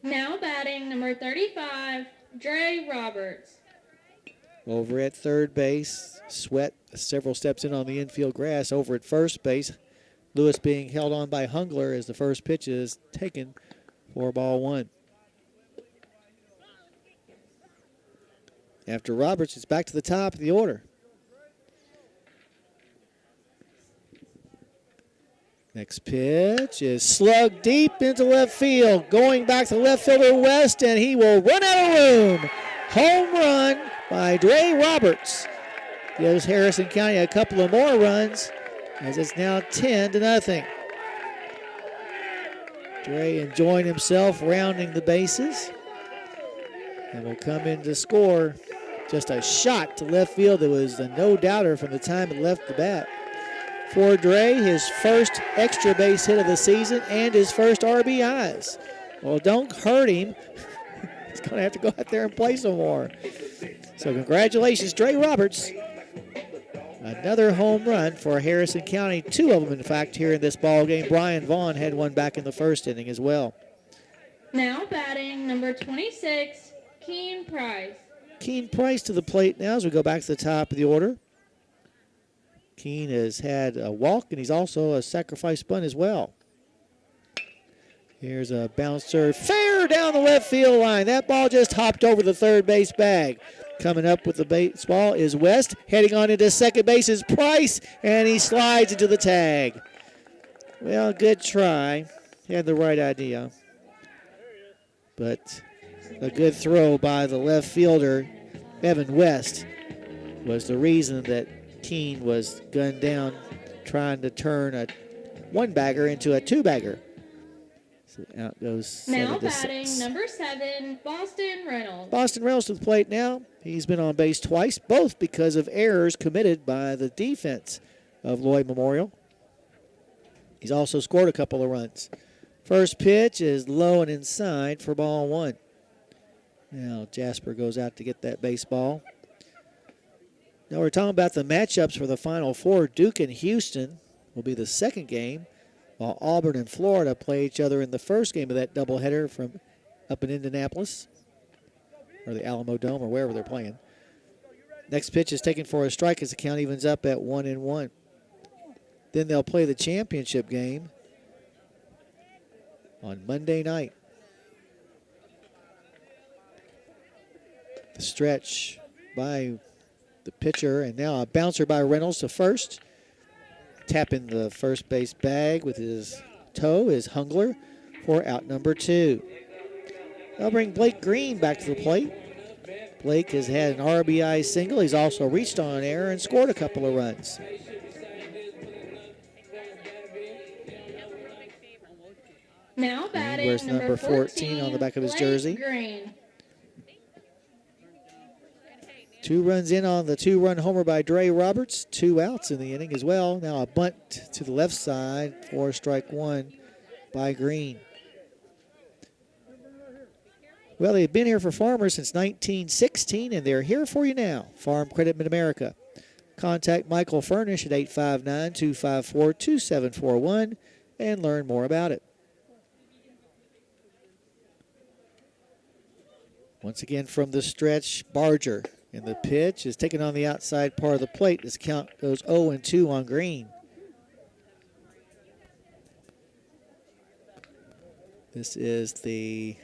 Now batting, number 35, Dre Roberts. Over at third base, Sweat several steps in on the infield grass. Over at first base, Lewis being held on by Hungler as the first pitch is taken for ball 1. After Roberts, it's back to the top of the order. Next pitch is slugged deep into left field. Going back to left fielder West, and he will run out of room. Home run by Dre Roberts. Gives Harrison County a couple of more runs, as it's now 10-0. Dre enjoying himself, rounding the bases. And will come in to score. Just a shot to left field that was a no-doubter from the time it left the bat. For Dre, his first extra base hit of the season and his first RBIs. Well, don't hurt him. He's going to have to go out there and play some more. So congratulations, Dre Roberts. Another home run for Harrison County. 2 of them, in fact, here in this ball game. Brian Vaughn had one back in the first inning as well. Now batting, number 26, Keen Price. Keen Price to the plate now as we go back to the top of the order. Keen has had a walk, and he's also a sacrifice bunt as well. Here's a bouncer fair down the left field line. That ball just hopped over the third base bag. Coming up with the baseball is West. Heading on into second base is Price, and he slides into the tag. Well, good try. He had the right idea. But a good throw by the left fielder, Evan West, was the reason that Keene was gunned down trying to turn a 1-bagger into a 2-bagger. So out goes now 7-6. batting, number 7, Boston Reynolds. Boston Reynolds to the plate now. He's been on base twice, both because of errors committed by the defense of Lloyd Memorial. He's also scored a couple of runs. First pitch is low and inside for ball 1. Now Jasper goes out to get that baseball. Now we're talking about the matchups for the Final Four. Duke and Houston will be the second game, while Auburn and Florida play each other in the first game of that doubleheader from up in Indianapolis, or the Alamo Dome, or wherever they're playing. Next pitch is taken for a strike as the count evens up at 1-1. Then they'll play the championship game on Monday night. The stretch by the pitcher, and now a bouncer by Reynolds to first. Tapping the first base bag with his toe is Hungler for out number 2. They'll bring Blake Green back to the plate. Blake has had an RBI single. He's also reached on an error and scored a couple of runs. Now batting Wears number 14 on the back of his jersey. Green. 2 runs in on the 2-run homer by Dre Roberts. 2 outs in the inning as well. Now a bunt to the left side for strike 1 by Green. Well, they've been here for Farmers since 1916, and they're here for you now. Farm Credit Mid-America. Contact Michael Furnish at 859-254-2741 and learn more about it. Once again from the stretch, Barger. And the pitch is taken on the outside part of the plate. This count goes 0-2 on Green. This is the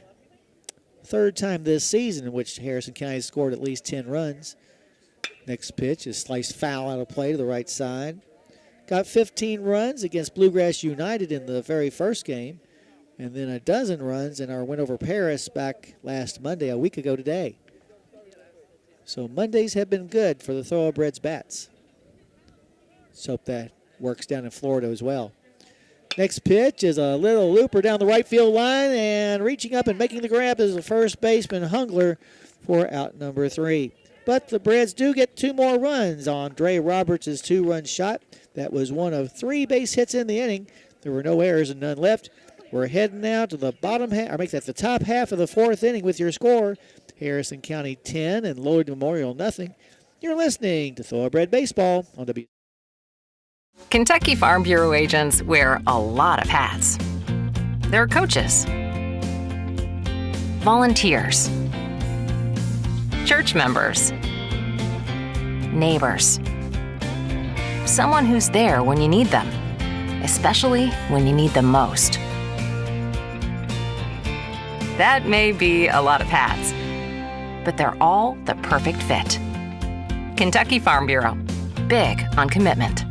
third time this season in which Harrison County has scored at least 10 runs. Next pitch is sliced foul out of play to the right side. Got 15 runs against Bluegrass United in the very first game, and then a dozen runs in our win over Paris back last Monday, a week ago today. So Mondays have been good for the Thoroughbreds bats. Let's hope that works down in Florida as well. Next pitch is a little looper down the right field line, and reaching up and making the grab is the first baseman Hungler for out number 3. But the Breds do get 2 more runs on Dre Roberts' 2-run shot. That was one of 3 base hits in the inning. There were no errors and none left. We're heading now to the bottom half, or make that the top half of the 4th inning with your score. Harrison County 10 and Lloyd Memorial nothing. You're listening to Thoroughbred Baseball on W. Kentucky Farm Bureau agents wear a lot of hats. They're coaches, volunteers, church members, neighbors, someone who's there when you need them, especially when you need them most. That may be a lot of hats, but they're all the perfect fit. Kentucky Farm Bureau, big on commitment.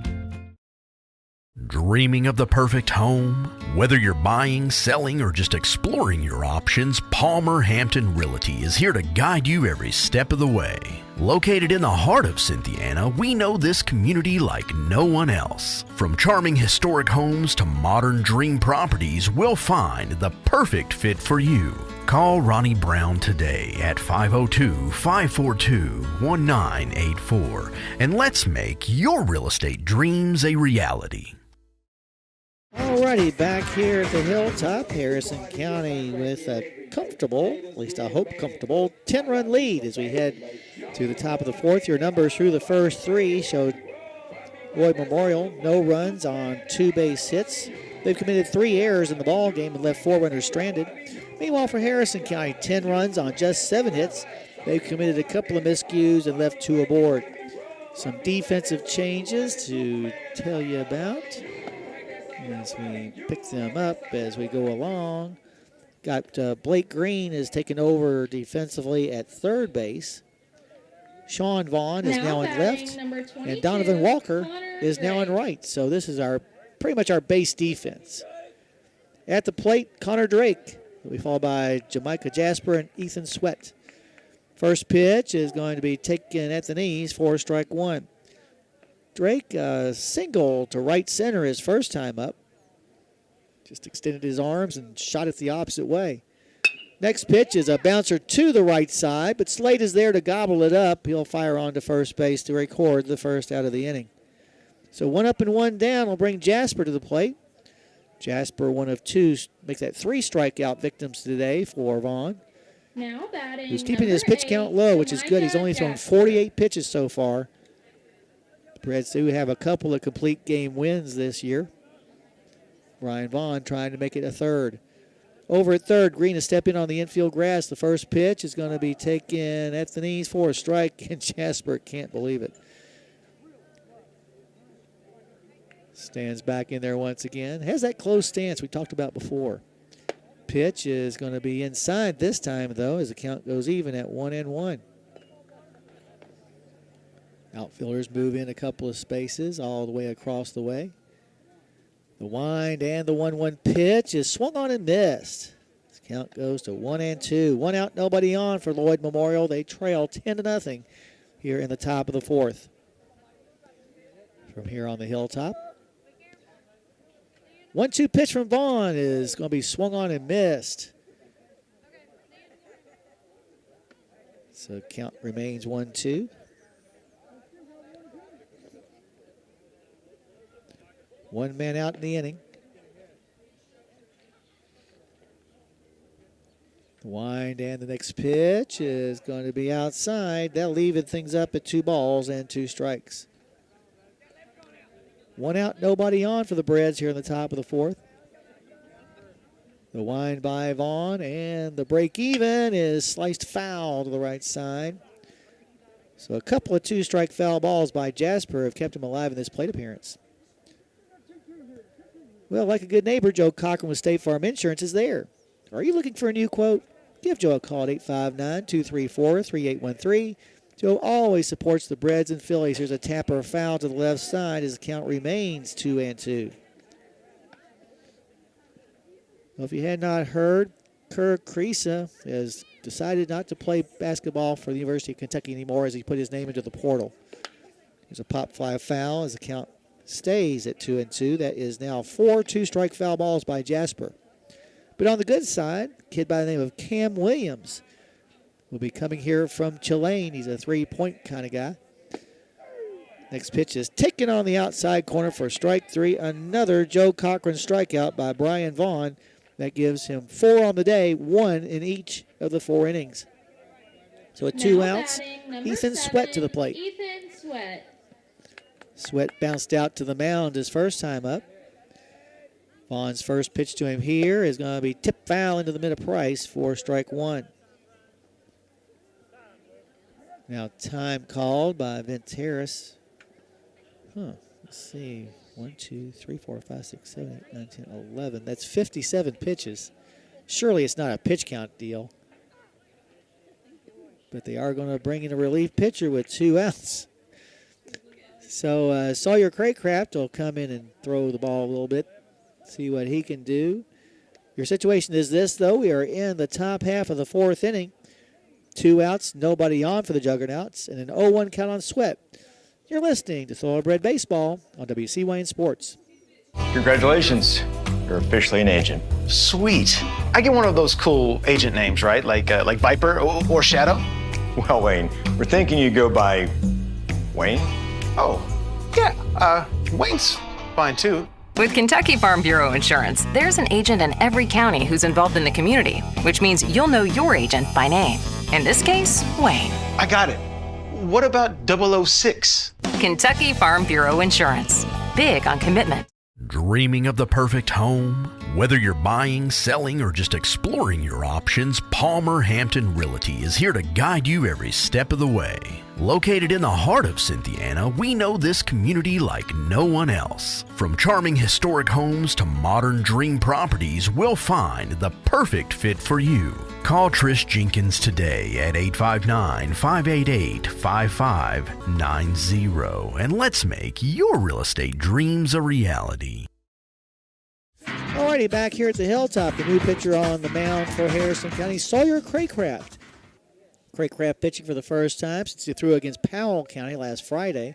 Dreaming of the perfect home? Whether you're buying, selling, or just exploring your options, Palmer Hampton Realty is here to guide you every step of the way. Located in the heart of Cynthiana, we know this community like no one else. From charming historic homes to modern dream properties, we'll find the perfect fit for you. Call Ronnie Brown today at 502-542-1984 and let's make your real estate dreams a reality. Alrighty, back here at the Hilltop, Harrison County with a comfortable, at least I hope comfortable, 10-run lead as we head to the top of the 4th. Your numbers through the first 3 showed Lloyd Memorial, no runs on 2 base hits. They've committed 3 errors in the ball game and left 4 runners stranded. Meanwhile, for Harrison County, 10 runs on just 7 hits. They've committed a couple of miscues and left 2 aboard. Some defensive changes to tell you about as we pick them up as we go along. Got Blake Green has taken over defensively at third base. Sean Vaughn is now in left, and Donovan Walker is now in right. So this is pretty much our base defense. At the plate, Connor Drake. We followed by Jamaica Jasper and Ethan Sweat. First pitch is going to be taken at the knees for strike 1. Drake, single to right center his first time up. Just extended his arms and shot it the opposite way. Next pitch is a bouncer to the right side, but Slade is there to gobble it up. He'll fire on to first base to record the first out of the inning. So 1 up and 1 down will bring Jasper to the plate. Jasper, 1 of 2, make that 3 strikeout victims today for Vaughn. Now batting. He's keeping his pitch count low, which is good. He's only thrown 48 pitches so far. The Reds do have a couple of complete game wins this year. Brian Vaughn trying to make it a third. Over at third, Green is stepping on the infield grass. The first pitch is going to be taken at the knees for a strike, and Jasper can't believe it. Stands back in there once again. Has that close stance we talked about before. Pitch is going to be inside this time, though, as the count goes even at 1-1. Outfielders move in a couple of spaces all the way across the way. The wind and the 1-1 pitch is swung on and missed. This count goes to 1-2. One out, nobody on for Lloyd Memorial. They trail 10-0 here in the top of the fourth. From here on the hilltop. 1-2 pitch from Vaughn is going to be swung on and missed. So count remains 1-2. One man out in the inning. The wind and the next pitch is going to be outside. That'll leave things up at 2 balls and 2 strikes. One out, nobody on for the Breds here in the top of the fourth. The wind by Vaughn, and the break even is sliced foul to the right side. So a couple of 2-strike foul balls by Jasper have kept him alive in this plate appearance. Well, like a good neighbor, Joe Cochran with State Farm Insurance is there. Are you looking for a new quote? Give Joe a call at 859-234-3813. Joe always supports the Breds and Phillies. Here's a tapper foul to the left side as the count remains 2-2. Well, if you had not heard, Kerr Creasa has decided not to play basketball for the University of Kentucky anymore as he put his name into the portal. There's a pop fly foul as the count stays at 2-2. That is now 4 2-strike foul balls by Jasper. But on the good side, a kid by the name of Cam Williams will be coming here from Tulane. He's a 3-point kind of guy. Next pitch is taken on the outside corner for strike 3. Another Joe Cochran strikeout by Brian Vaughn. That gives him 4 on the day, 1 in each of the 4 innings. So at 2 outs, Ethan Sweat to the plate. Ethan Sweat. Sweat bounced out to the mound his first time up. Vaughn's first pitch to him here is going to be tipped foul into the mid of Price for strike 1. Now time called by Vince Harris. Let's see. 1, 2, 3, 4, 5, 6, 7, 8, 9, 10, 11. That's 57 pitches. Surely it's not a pitch count deal. But they are going to bring in a relief pitcher with 2 outs. So Sawyer Craycraft will come in and throw the ball a little bit, see what he can do. Your situation is this, though. We are in the top half of the 4th inning. 2 outs, nobody on for the Juggernauts, and an 0-1 count on Sweat. You're listening to Thoroughbred Baseball on WCYN Sports. Congratulations. You're officially an agent. Sweet. I get one of those cool agent names, right? Like Viper or Shadow? Well, Wayne, we're thinking you go by Wayne? Oh, yeah. Wayne's fine, too. With Kentucky Farm Bureau Insurance, there's an agent in every county who's involved in the community, which means you'll know your agent by name. In this case, Wayne. I got it. What about 006? Kentucky Farm Bureau Insurance. Big on commitment. Dreaming of the perfect home? Whether you're buying, selling, or just exploring your options, Palmer Hampton Realty is here to guide you every step of the way. Located in the heart of Cynthiana, we know this community like no one else. From charming historic homes to modern dream properties, we'll find the perfect fit for you. Call Trish Jenkins today at 859-588-5590 and let's make your real estate dreams a reality. Alrighty, back here at the Hilltop, the new pitcher on the mound for Harrison County, Sawyer Craycraft. Craycraft pitching for the first time since he threw against Powell County last Friday,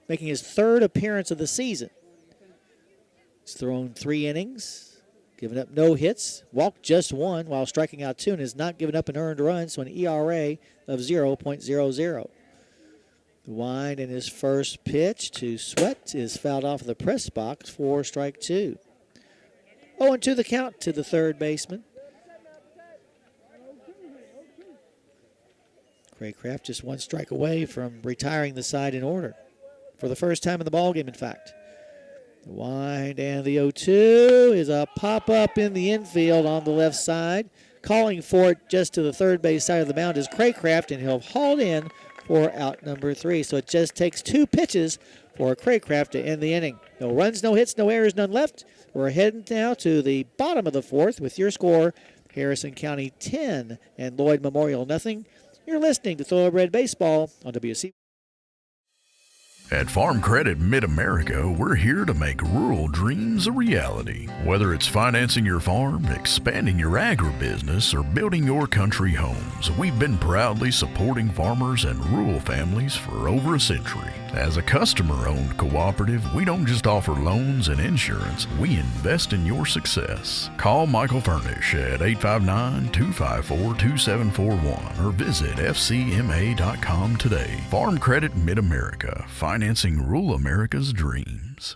making his 3rd appearance of the season. He's thrown 3 innings, given up no hits, walked just 1 while striking out 2, and has not given up an earned run, so an ERA of 0.00. The wind in his first pitch to Sweat is fouled off of the press box for strike 2. 0-2 the count to the third baseman. Craycraft just one strike away from retiring the side in order for the first time in the ballgame, in fact. The wind and the 0-2 is a pop-up in the infield on the left side. Calling for it just to the third base side of the mound is Craycraft, and he'll haul in for out number 3. So it just takes 2 pitches for Craycraft to end the inning. No runs, no hits, no errors, none left. We're heading now to the bottom of the 4th with your score, Harrison County 10 and Lloyd Memorial nothing. You're listening to Thoroughbred Baseball on WC. At Farm Credit Mid-America, we're here to make rural dreams a reality. Whether it's financing your farm, expanding your agribusiness, or building your country homes, we've been proudly supporting farmers and rural families for over a century. As a customer-owned cooperative, we don't just offer loans and insurance, we invest in your success. Call Michael Furnish at 859-254-2741 or visit fcma.com today. Farm Credit Mid-America, financing rural America's dreams.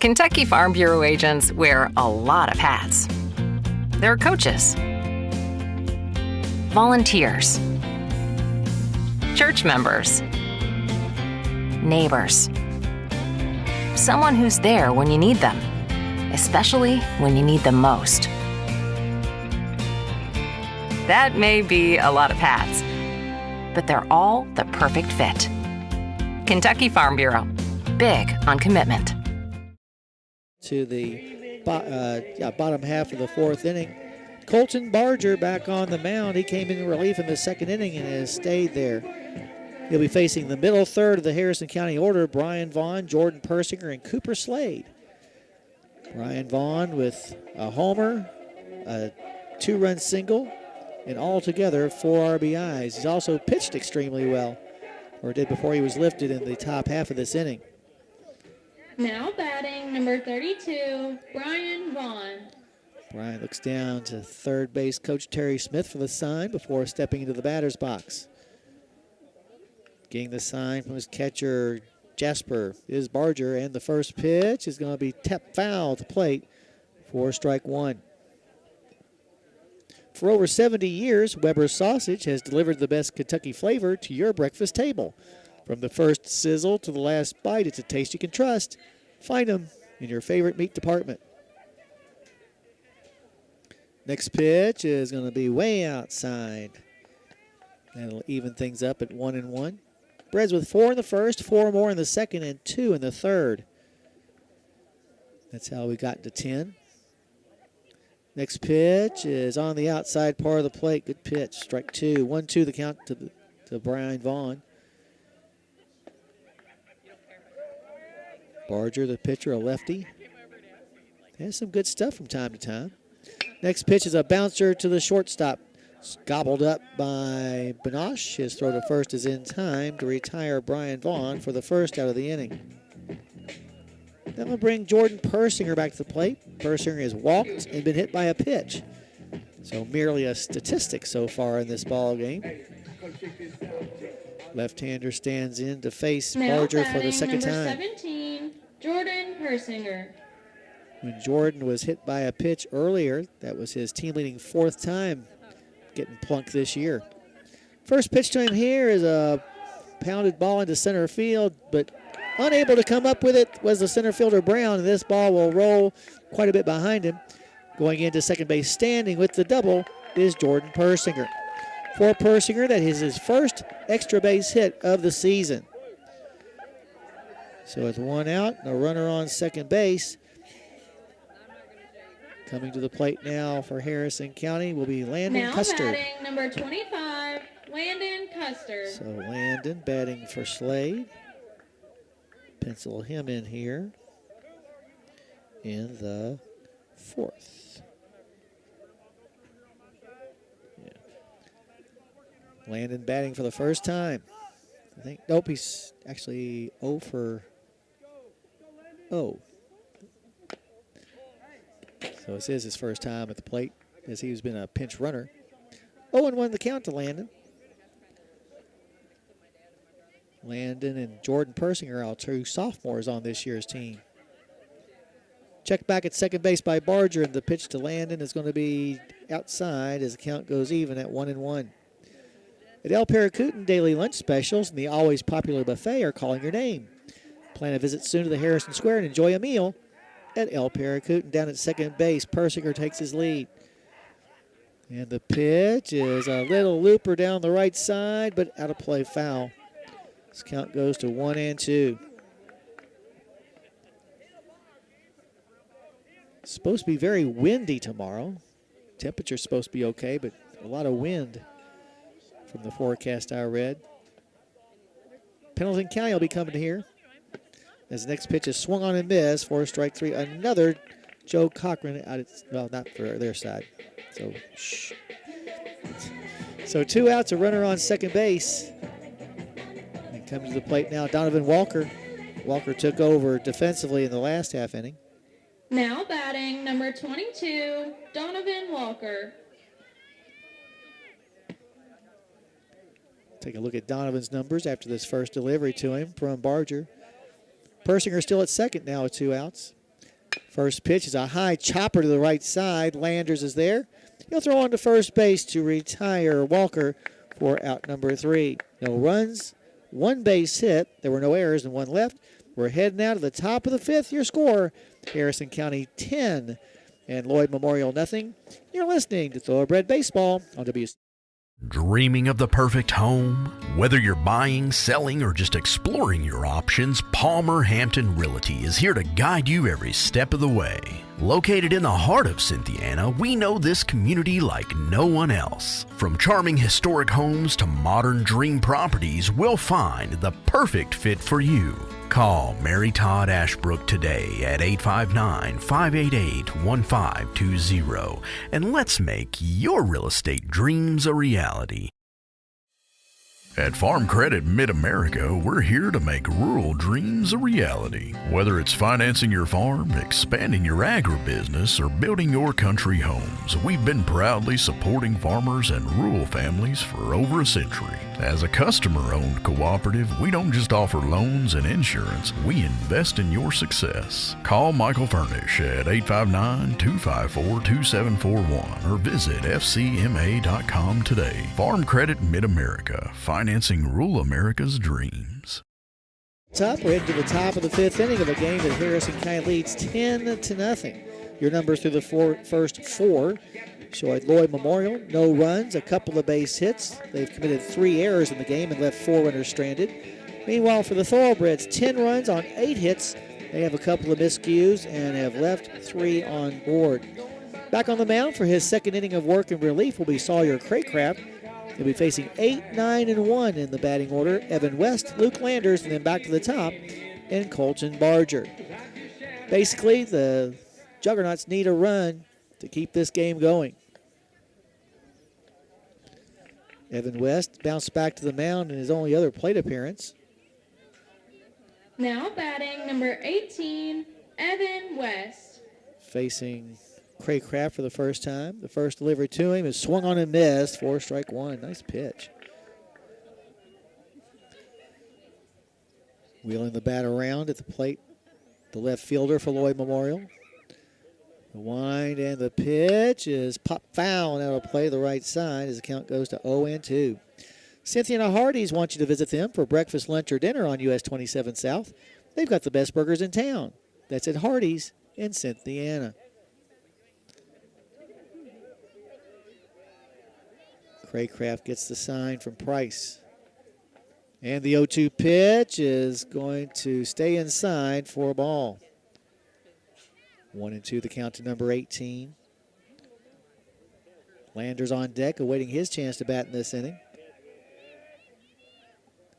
Kentucky Farm Bureau agents wear a lot of hats. They're coaches, volunteers, church members, neighbors, someone who's there when you need them, especially when you need them most. That may be a lot of hats, but they're all the perfect fit. Kentucky Farm Bureau, big on commitment. To the bottom half of the 4th inning. Colton Barger back on the mound. He came in relief in the 2nd inning and has stayed there. He'll be facing the middle third of the Harrison County order, Brian Vaughn, Jordan Persinger, and Cooper Slade. Brian Vaughn with a homer, a 2-run single, and altogether 4 RBIs. He's also pitched extremely well, or did before he was lifted in the top half of this inning. Now batting, number 32, Brian Vaughn. Brian looks down to third base coach Terry Smith for the sign before stepping into the batter's box. Getting the sign from his catcher, Jasper, is Barger, and the first pitch is going to be tapped foul at the plate for strike 1. For over 70 years, Weber's Sausage has delivered the best Kentucky flavor to your breakfast table. From the first sizzle to the last bite, it's a taste you can trust. Find them in your favorite meat department. Next pitch is going to be way outside. That'll even things up at 1-1. Breds with 4 in the first, 4 more in the second, and 2 in the third. That's how we got to 10. Next pitch is on the outside part of the plate. Good pitch. Strike 2. 1-2 the count to Brian Vaughn. Barger, the pitcher, a lefty. Has some good stuff from time to time. Next pitch is a bouncer to the shortstop. Gobbled up by Benosh. His throw to first is in time to retire Brian Vaughn for the first out of the inning. That will bring Jordan Persinger back to the plate. Persinger has walked and been hit by a pitch. So merely a statistic so far in this ball game. Left-hander stands in to face Barger for the second time. Number 17, Jordan Persinger. When Jordan was hit by a pitch earlier, that was his team-leading 4th time getting plunked this year. First pitch to him here is a pounded ball into center field, but unable to come up with it was the center fielder Brown, and this ball will roll quite a bit behind him. Going into second base standing with the double is Jordan Persinger. For Persinger, that is his first extra base hit of the season. So with 1 out and a runner on second base, coming to the plate now for Harrison County will be Landon Custer. Now batting number 25, Landon Custer. So Landon batting for Slade. Pencil him in here in the 4th. Yeah. Landon batting for the first time. I think, nope, he's actually 0 for 0. So this is his first time at the plate as he's been a pinch runner. 0-1 the count to Landon. Landon and Jordan Persinger are all 2 sophomores on this year's team. Check back at second base by Barger, and the pitch to Landon is going to be outside as the count goes even at 1-1. At El Paracutan, daily lunch specials and the always popular buffet are calling your name. Plan a visit soon to the Harrison Square and enjoy a meal at El Paracutan. Down at second base, Persinger takes his lead. And the pitch is a little looper down the right side, but out of play, foul. This count goes to 1-2. It's supposed to be very windy tomorrow. Temperature's supposed to be okay, but a lot of wind from the forecast I read. Pendleton County will be coming here as the next pitch is swung on and missed for strike three. Another Joe Cochran out. Well, not for their side. So, shh. So 2 outs, a runner on second base. And coming to the plate now, Donovan Walker. Walker took over defensively in the last half inning. Now batting, number 22, Donovan Walker. Take a look at Donovan's numbers after this first delivery to him from Barger. Persinger still at second now with 2 outs. First pitch is a high chopper to the right side. Landers is there. He'll throw on to first base to retire Walker for out number 3. No runs, 1 base hit. There were no errors and 1 left. We're heading now to the top of the 5th. Your score, Harrison County 10 and Lloyd Memorial nothing. You're listening to Thoroughbred Baseball on WC. Dreaming of the perfect home? Whether you're buying, selling, or just exploring your options, Palmer Hampton Realty is here to guide you every step of the way. Located in the heart of Cynthiana, we know this community like no one else. From charming historic homes to modern dream properties, we'll find the perfect fit for you. Call Mary Todd Ashbrook today at 859-588-1520 and let's make your real estate dreams a reality. At Farm Credit Mid-America, we're here to make rural dreams a reality. Whether it's financing your farm, expanding your agribusiness, or building your country homes, we've been proudly supporting farmers and rural families for over a century. As a customer-owned cooperative, we don't just offer loans and insurance, we invest in your success. Call Michael Furnish at 859-254-2741 or visit fcma.com today. Farm Credit Mid-America, financing rural America's dreams. We're heading to the top of the 5th inning of a game that Harrison County leads 10-0. Your numbers through the first 4 show at Lloyd Memorial, no runs, a couple of base hits. They've committed 3 errors in the game and left 4 runners stranded. Meanwhile, for the Thoroughbreds, 10 runs on 8 hits. They have a couple of miscues and have left 3 on board. Back on the mound for his second inning of work and relief will be Sawyer Craycraft. He'll be facing 8, 9, and 1 in the batting order. Evan West, Luke Landers, and then back to the top in Colton Barger. Basically, the Juggernauts need a run to keep this game going. Evan West bounced back to the mound in his only other plate appearance. Now batting, number 18, Evan West. Facing Craycraft for the first time. The first delivery to him is swung on and missed for strike 1. Nice pitch. Wheeling the bat around at the plate, the left fielder for Lloyd Memorial. The wind and the pitch is popped foul and out of play the right side as the count goes to 0-2. Cynthiana Hardee's want you to visit them for breakfast, lunch, or dinner on US 27 South. They've got the best burgers in town. That's at Hardee's in Cynthiana. Craycraft gets the sign from Price. And the 0-2 pitch is going to stay inside for a ball. 1-2 the count to number 18. Landers on deck awaiting his chance to bat in this inning.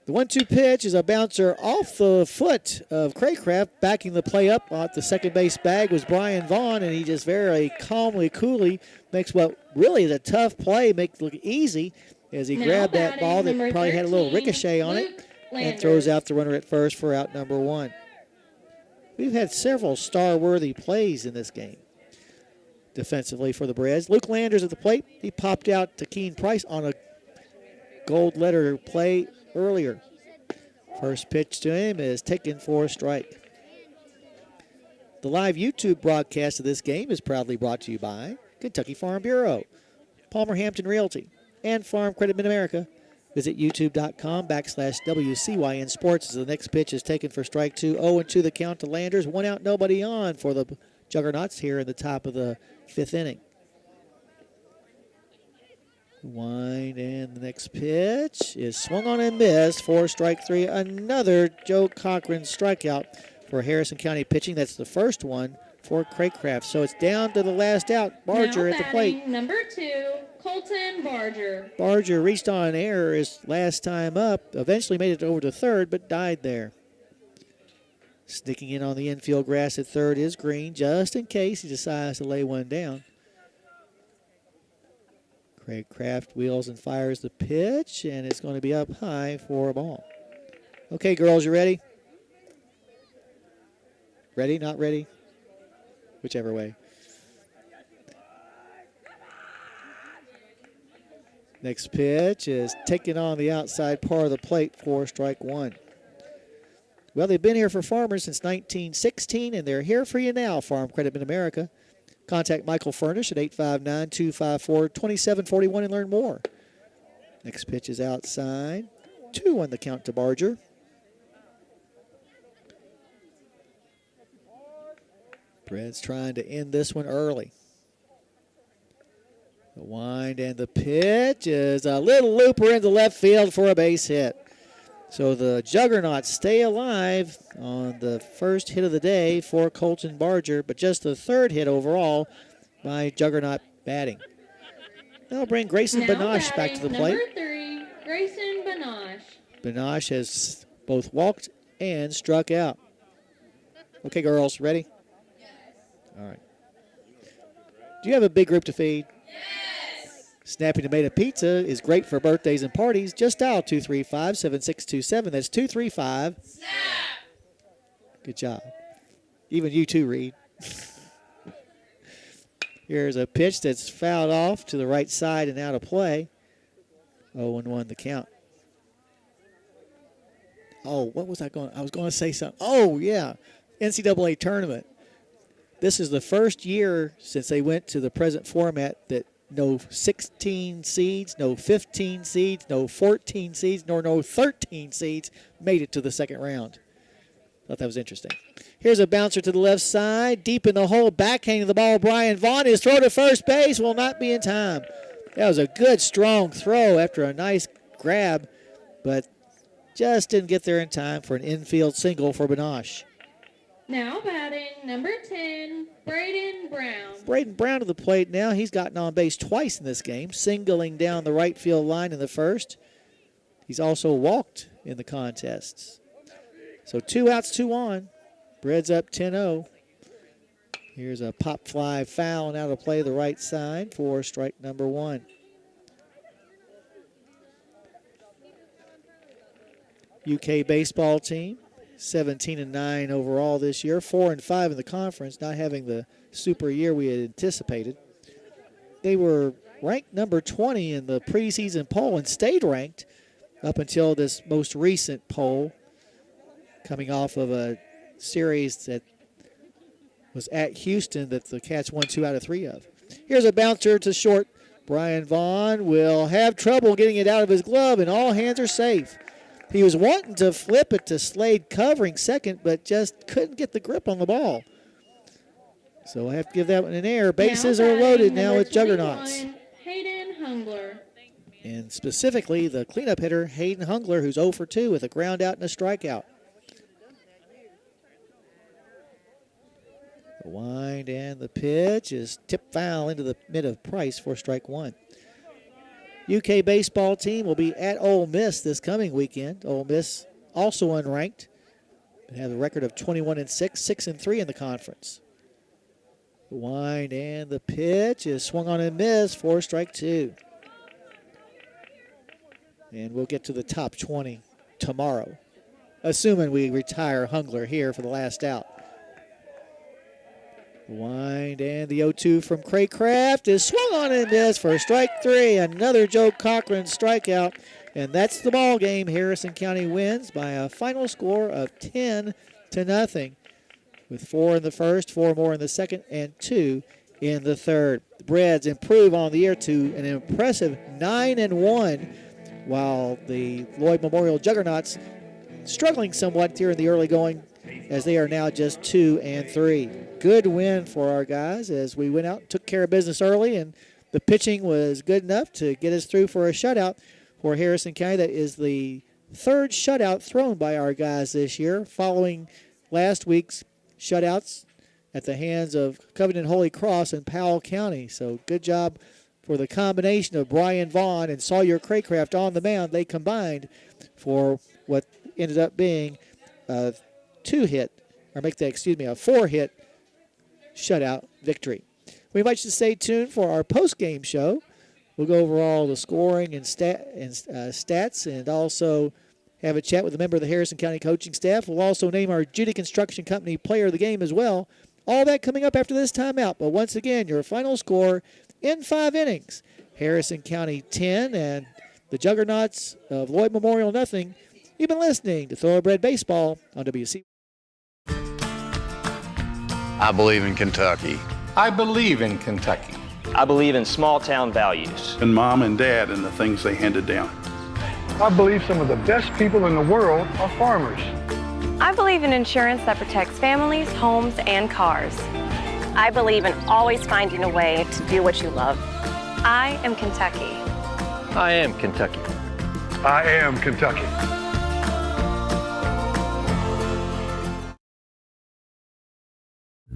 The 1-2 pitch is a bouncer off the foot of Craycraft. Backing the play up at the second base bag was Brian Vaughn, and he just very calmly, coolly makes what really is a tough play make it look easy as he grabbed that ball that probably had a little ricochet on it and throws out the runner at first for out number 1. We've had several star-worthy plays in this game defensively for the Breds. Luke Landers at the plate. He popped out to Keen Price on a gold letter play earlier. First pitch to him is taken for a strike. The live YouTube broadcast of this game is proudly brought to you by Kentucky Farm Bureau, Palmer Hampton Realty, and Farm Credit Mid-America. Visit youtube.com/WCYN Sports as the next pitch is taken for strike 2. 0-2 the count to Landers. 1 out, nobody on for the Juggernauts here in the top of the 5th inning. Wind, and the next pitch is swung on and missed for strike 3. Another Joe Cochran strikeout for Harrison County pitching. That's the first one for Craycraft. So it's down to the last out. Barger now at the plate. Number 2, Colton Barger. Barger reached on an error his last time up. Eventually made it over to third, but died there. Sticking in on the infield grass at third is Green, just in case he decides to lay one down. Craycraft wheels and fires the pitch, and it's going to be up high for a ball. Okay, girls, you ready? Ready, not ready? Whichever way. Next pitch is taken on the outside part of the plate for strike 1. Well, they've been here for Farmers since 1916, and they're here for you now, Farm Credit Mid-America. Contact Michael Furnish at 859-254-2741 and learn more. Next pitch is outside. 2 on the count to Barger. Bred's trying to end this one early. The wind and the pitch is a little looper into left field for a base hit. So the Juggernauts stay alive on the first hit of the day for Colton Barger, but just the third hit overall by Juggernaut batting. They'll bring Grayson Banosh back to the plate. Number 3, Grayson Banosh. Banosh has both walked and struck out. Okay, girls, ready? All right. Do you have a big group to feed? Snappy Tomato Pizza is great for birthdays and parties. Just dial 235-7627. That's 235. Snap! Good job. Even you too, Reed. Here's a pitch that's fouled off to the right side and out of play. 0-1 the count. Oh, what was I going? I was going to say something. Oh, yeah. NCAA tournament. This is the first year since they went to the present format that no 16 seeds, no 15 seeds, no 14 seeds, nor no 13 seeds made it to the second round. Thought that was interesting. Here's a bouncer to the left side, deep in the hole, backhand of the ball. Brian Vaughn, his throw to first base will not be in time. That was a good, strong throw after a nice grab, but just didn't get there in time for an infield single for Banosh. Now batting, number 10, Braden Brown. Braden Brown to the plate now. He's gotten on base twice in this game, singling down the right field line in the first. He's also walked in the contests. So 2 outs, 2 on. Bread's up 10-0. Here's a pop fly foul and out of play the right side for strike number 1. UK baseball team. 17-9 overall this year, 4-5 in the conference, not having the super year we had anticipated. They were ranked number 20 in the preseason poll and stayed ranked up until this most recent poll, coming off of a series that was at Houston that the Cats won 2 out of 3 of. Here's a bouncer to short. Brian Vaughn will have trouble getting it out of his glove, and all hands are safe. He was wanting to flip it to Slade covering second, but just couldn't get the grip on the ball. So I have to give that one an error. Bases are loaded now with Juggernauts. Hayden Hungler. And specifically the cleanup hitter, Hayden Hungler, who's 0 for 2 with a ground out and a strikeout. The wind and the pitch is tipped foul into the mid of Price for strike 1. UK baseball team will be at Ole Miss this coming weekend. Ole Miss also unranked. They have a record of 21-6, 6-3 in the conference. The wind and the pitch is swung on and missed for strike 2. And we'll get to the top 20 tomorrow, assuming we retire Hungler here for the last out. Wind and the 0-2 from Craycraft is swung on and missed for strike 3. Another Joe Cochran strikeout, and that's the ball game. Harrison County wins by a final score of 10-0. with 4 in the first, 4 more in the second, and 2 in the third. The Breds improve on the year to an impressive 9-1, while the Lloyd Memorial Juggernauts struggling somewhat here in the early going, as they are now just 2-3. Good win for our guys as we went out and took care of business early, and the pitching was good enough to get us through for a shutout for Harrison County. That is the third shutout thrown by our guys this year, following last week's shutouts at the hands of Covington Holy Cross in Powell County. So good job for the combination of Brian Vaughn and Sawyer Craycraft on the mound. They combined for what ended up being a 4-hit shutout victory. We invite you to stay tuned for our post-game show. We'll go over all the scoring and stats, and also have a chat with a member of the Harrison County coaching staff. We'll also name our Judy Construction Company player of the game as well. All that coming up after this timeout. But once again, your final score in 5 innings. Harrison County 10 and the Juggernauts of Lloyd Memorial nothing. You've been listening to Thoroughbred Baseball on WC. I believe in Kentucky. I believe in Kentucky. I believe in small town values. And Mom and Dad and the things they handed down. I believe some of the best people in the world are farmers. I believe in insurance that protects families, homes, and cars. I believe in always finding a way to do what you love. I am Kentucky. I am Kentucky. I am Kentucky.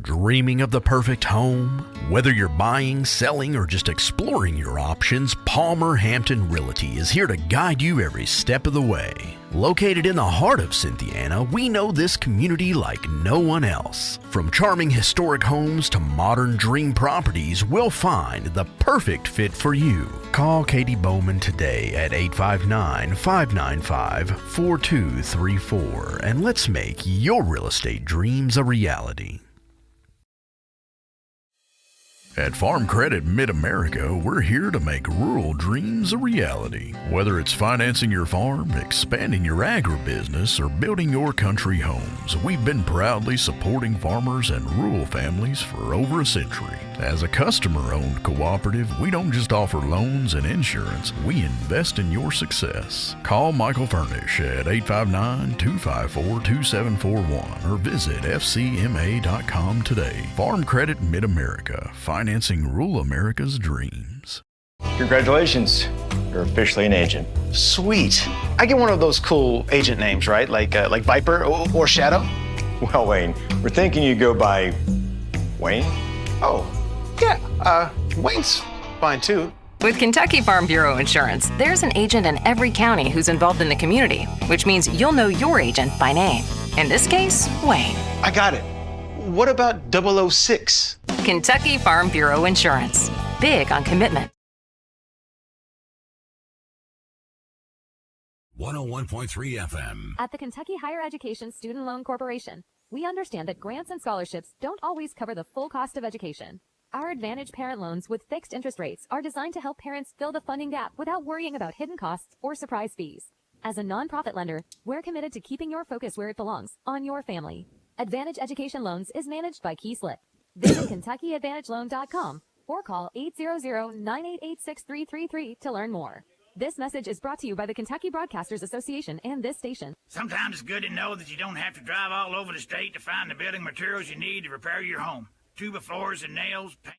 Dreaming of the perfect home? Whether you're buying, selling, or just exploring your options, Palmer Hampton Realty is here to guide you every step of the way. Located in the heart of Cynthiana, we know this community like no one else. From charming historic homes to modern dream properties, we'll find the perfect fit for you. Call Katie Bowman today at 859-595-4234 and let's make your real estate dreams a reality. At Farm Credit Mid-America, we're here to make rural dreams a reality. Whether it's financing your farm, expanding your agribusiness, or building your country homes, we've been proudly supporting farmers and rural families for over a century. As a customer-owned cooperative, we don't just offer loans and insurance, we invest in your success. Call Michael Furnish at 859-254-2741 or visit fcma.com today. Farm Credit Mid-America, financing rural America's dreams. Congratulations, you're officially an agent. Sweet. I get one of those cool agent names, right? Like Viper or Shadow? Well, Wayne, we're thinking you go by Wayne? Oh, yeah, Wayne's fine too. With Kentucky Farm Bureau Insurance, there's an agent in every county who's involved in the community, which means you'll know your agent by name. In this case, Wayne. I got it. What about 006? Kentucky Farm Bureau Insurance. Big on commitment. 101.3 FM. At the Kentucky Higher Education Student Loan Corporation, we understand that grants and scholarships don't always cover the full cost of education. Our Advantage Parent Loans with fixed interest rates are designed to help parents fill the funding gap without worrying about hidden costs or surprise fees. As a nonprofit lender, we're committed to keeping your focus where it belongs, on your family. Advantage Education Loans is managed by Key Slip. Visit KentuckyAdvantageLoan.com or call 800-988-6333 to learn more. This message is brought to you by the Kentucky Broadcasters Association and this station. Sometimes it's good to know that you don't have to drive all over the state to find the building materials you need to repair your home. Tuba floors and nails, paint.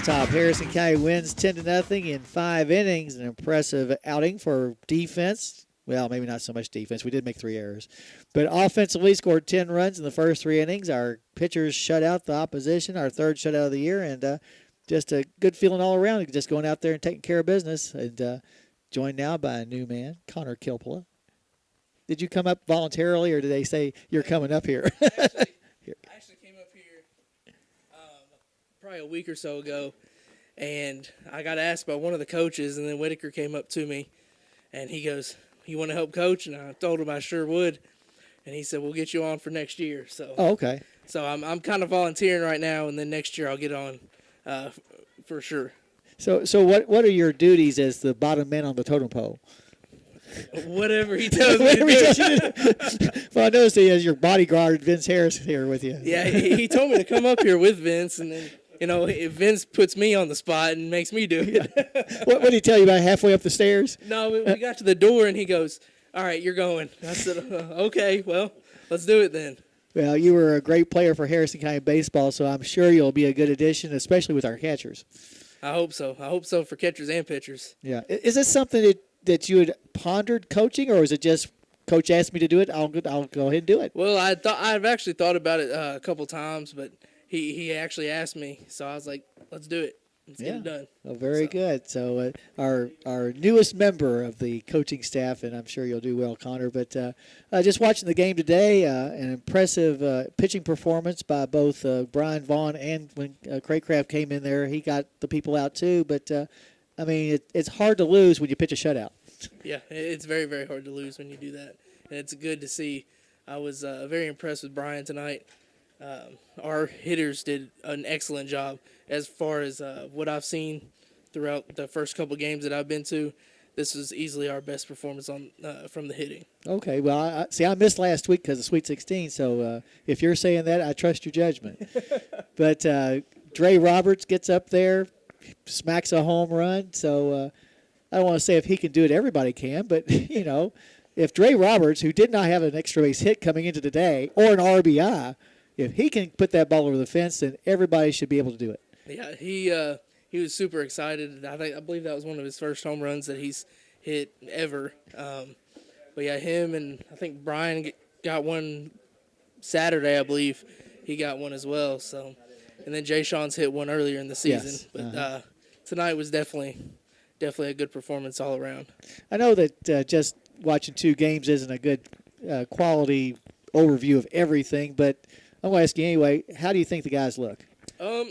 Top Harrison County wins 10-0 in 5 innings. An impressive outing for defense. Well, maybe not so much defense. We did make 3 errors. But offensively scored 10 runs in the first 3 innings. Our pitchers shut out the opposition, our third shutout of the year, and just a good feeling all around. Just going out there and taking care of business. And joined now by a new man, Connor Kilpula. Did you come up voluntarily, or did they say you're coming up here? I actually came up here probably a week or so ago, and I got asked by one of the coaches, and then Whitaker came up to me, and he goes, "You want to help coach?" And I told him I sure would, and he said, "We'll get you on for next year." So, okay. So I'm kind of volunteering right now, and then next year I'll get on for sure. So what are your duties as the bottom man on the totem pole? Whatever he tells me to do. Well, I noticed he has your bodyguard, Vince Harris, here with you. Yeah, he told me to come up here with Vince, and then, if Vince puts me on the spot and makes me do it. What did he tell you about halfway up the stairs? No, we got to the door, and he goes, "All right, you're going." I said, "Okay, well, let's do it then." Well, you were a great player for Harrison County baseball, so I'm sure you'll be a good addition, especially with our catchers. I hope so. I hope so for catchers and pitchers. Yeah. Is this something that you had pondered coaching, or is it just coach asked me to do it? I'll go ahead and do it. Well, I've actually thought about it a couple times, but he actually asked me, so I was like, "Let's do it. Let's get it done." Oh, very good. So our newest member of the coaching staff, and I'm sure you'll do well, Connor. But just watching the game today, an impressive pitching performance by both Brian Vaughn, and when Craycraft came in there, he got the people out too. But I mean, it's hard to lose when you pitch a shutout. Yeah, it's very, very hard to lose when you do that, and it's good to see. I was very impressed with Brian tonight. Our hitters did an excellent job as far as what I've seen throughout the first couple games that I've been to. This was easily our best performance from the hitting. Okay, well, I missed last week because of Sweet 16, so if you're saying that, I trust your judgment. But Dre Roberts gets up there, smacks a home run, so I don't want to say if he can do it, everybody can, but, if Dre Roberts, who did not have an extra base hit coming into the day, or an RBI, if he can put that ball over the fence, then everybody should be able to do it. Yeah, he was super excited. I believe that was one of his first home runs that he's hit ever. But yeah, him and I think Brian got one Saturday, I believe. He got one as well. So, and then Jay Sean's hit one earlier in the season. Yes. But tonight was definitely a good performance all around. I know that just watching two games isn't a good quality overview of everything, but I'm going to ask you anyway, how do you think the guys look?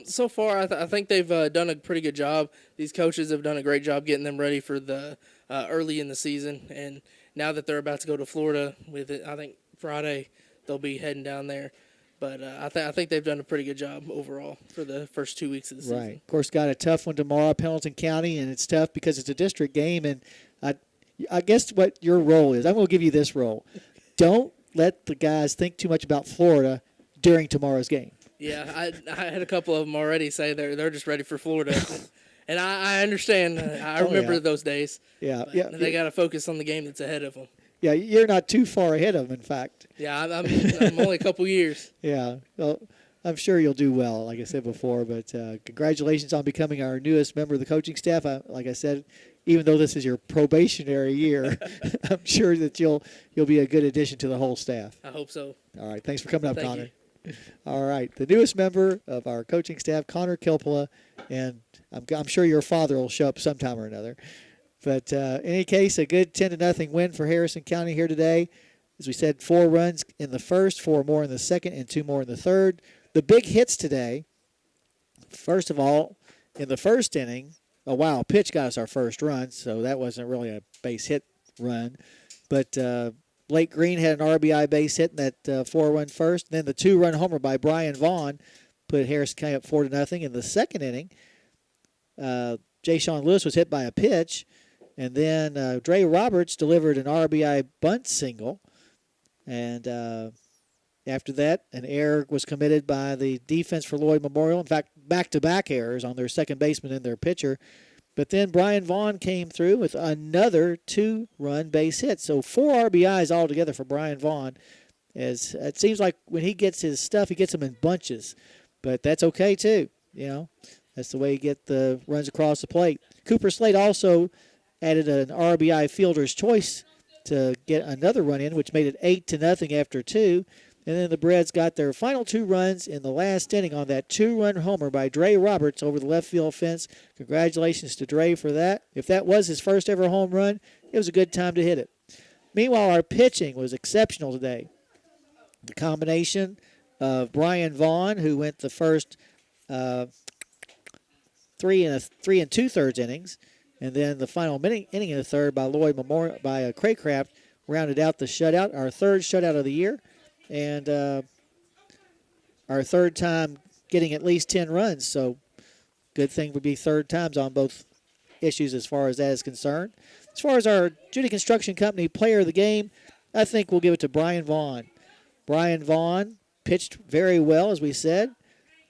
So far, I think they've done a pretty good job. These coaches have done a great job getting them ready for the early in the season. And now that they're about to go to Florida with it, I think Friday they'll be heading down there. But I think they've done a pretty good job overall for the first 2 weeks of the season. Right. Of course, got a tough one tomorrow, Pendleton County, and it's tough because it's a district game. And I guess what your role is, I'm going to give you this role. Don't let the guys think too much about Florida during tomorrow's game. Yeah, I had a couple of them already say they're just ready for Florida, and I understand. I remember those days. Yeah, They got to focus on the game that's ahead of them. Yeah, you're not too far ahead of them, in fact. Yeah, I'm only a couple years. Yeah, well, I'm sure you'll do well, like I said before. But congratulations on becoming our newest member of the coaching staff. Like I said, even though this is your probationary year, I'm sure that you'll be a good addition to the whole staff. I hope so. All right, thanks for coming up, Thank Connor. you. All right, the newest member of our coaching staff, Connor Kilpala, and I'm sure your father will show up sometime or another. But in any case, a good 10-0 win for Harrison County here today. As we said, 4 runs in the first, 4 more in the second, and 2 more in the third. The big hits today, first of all, in the first inning, a pitch got us our first run, so that wasn't really a base hit run. But Blake Green had an RBI base hit in that 4-run first. Then the 2-run homer by Brian Vaughn put Harrison County up 4-0. In the second inning, Jay Sean Lewis was hit by a pitch. And then Dre Roberts delivered an RBI bunt single. And after that, an error was committed by the defense for Lloyd Memorial. In fact, back-to-back errors on their second baseman and their pitcher. But then Brian Vaughn came through with another 2-run base hit. So 4 RBIs altogether for Brian Vaughn. As it seems like when he gets his stuff, he gets them in bunches. But that's okay, too. That's the way you get the runs across the plate. Cooper Slade also added an RBI fielder's choice to get another run in, which made it 8-0 after 2. And then the Breds got their final 2 runs in the last inning on that 2-run homer by Dre Roberts over the left field fence. Congratulations to Dre for that. If that was his first ever home run, it was a good time to hit it. Meanwhile, our pitching was exceptional today. The combination of Brian Vaughn, who went the first 3 2/3 innings. And then the final inning of the third by Lloyd by Craycraft rounded out the shutout, our third shutout of the year, and our third time getting at least 10 runs. So good thing would be third times on both issues as far as that is concerned. As far as our Judy Construction Company player of the game, I think we'll give it to Brian Vaughn. Brian Vaughn pitched very well, as we said.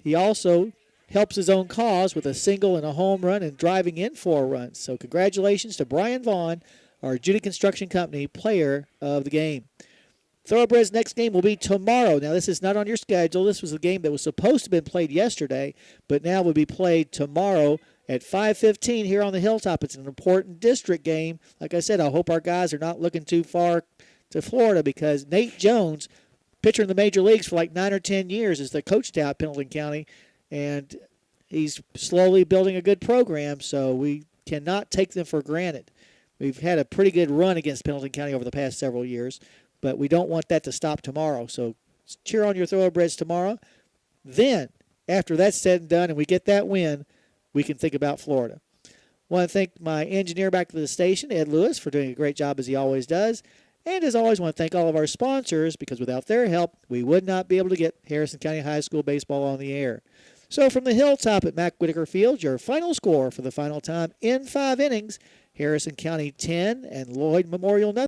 He also helps his own cause with a single and a home run and driving in 4 runs. So congratulations to Brian Vaughn, our Judy Construction Company player of the game. Thoroughbreds' next game will be tomorrow. Now, this is not on your schedule. This was a game that was supposed to have been played yesterday, but now will be played tomorrow at 5:15 here on the Hilltop. It's an important district game. Like I said, I hope our guys are not looking too far to Florida, because Nate Jones, pitcher in the major leagues for like 9 or 10 years, is the coach down at Pendleton County, and he's slowly building a good program, so we cannot take them for granted. We've had a pretty good run against Pendleton County over the past several years, but we don't want that to stop tomorrow. So cheer on your Thoroughbreds tomorrow. Then, after that's said and done and we get that win, we can think about Florida. I want to thank my engineer back to the station, Ed Lewis, for doing a great job as he always does. And as always, I want to thank all of our sponsors, because without their help, we would not be able to get Harrison County High School baseball on the air. So from the Hilltop at Mack Whitaker Field, your final score for the final time in 5 innings, Harrison County 10 and Lloyd Memorial nothing.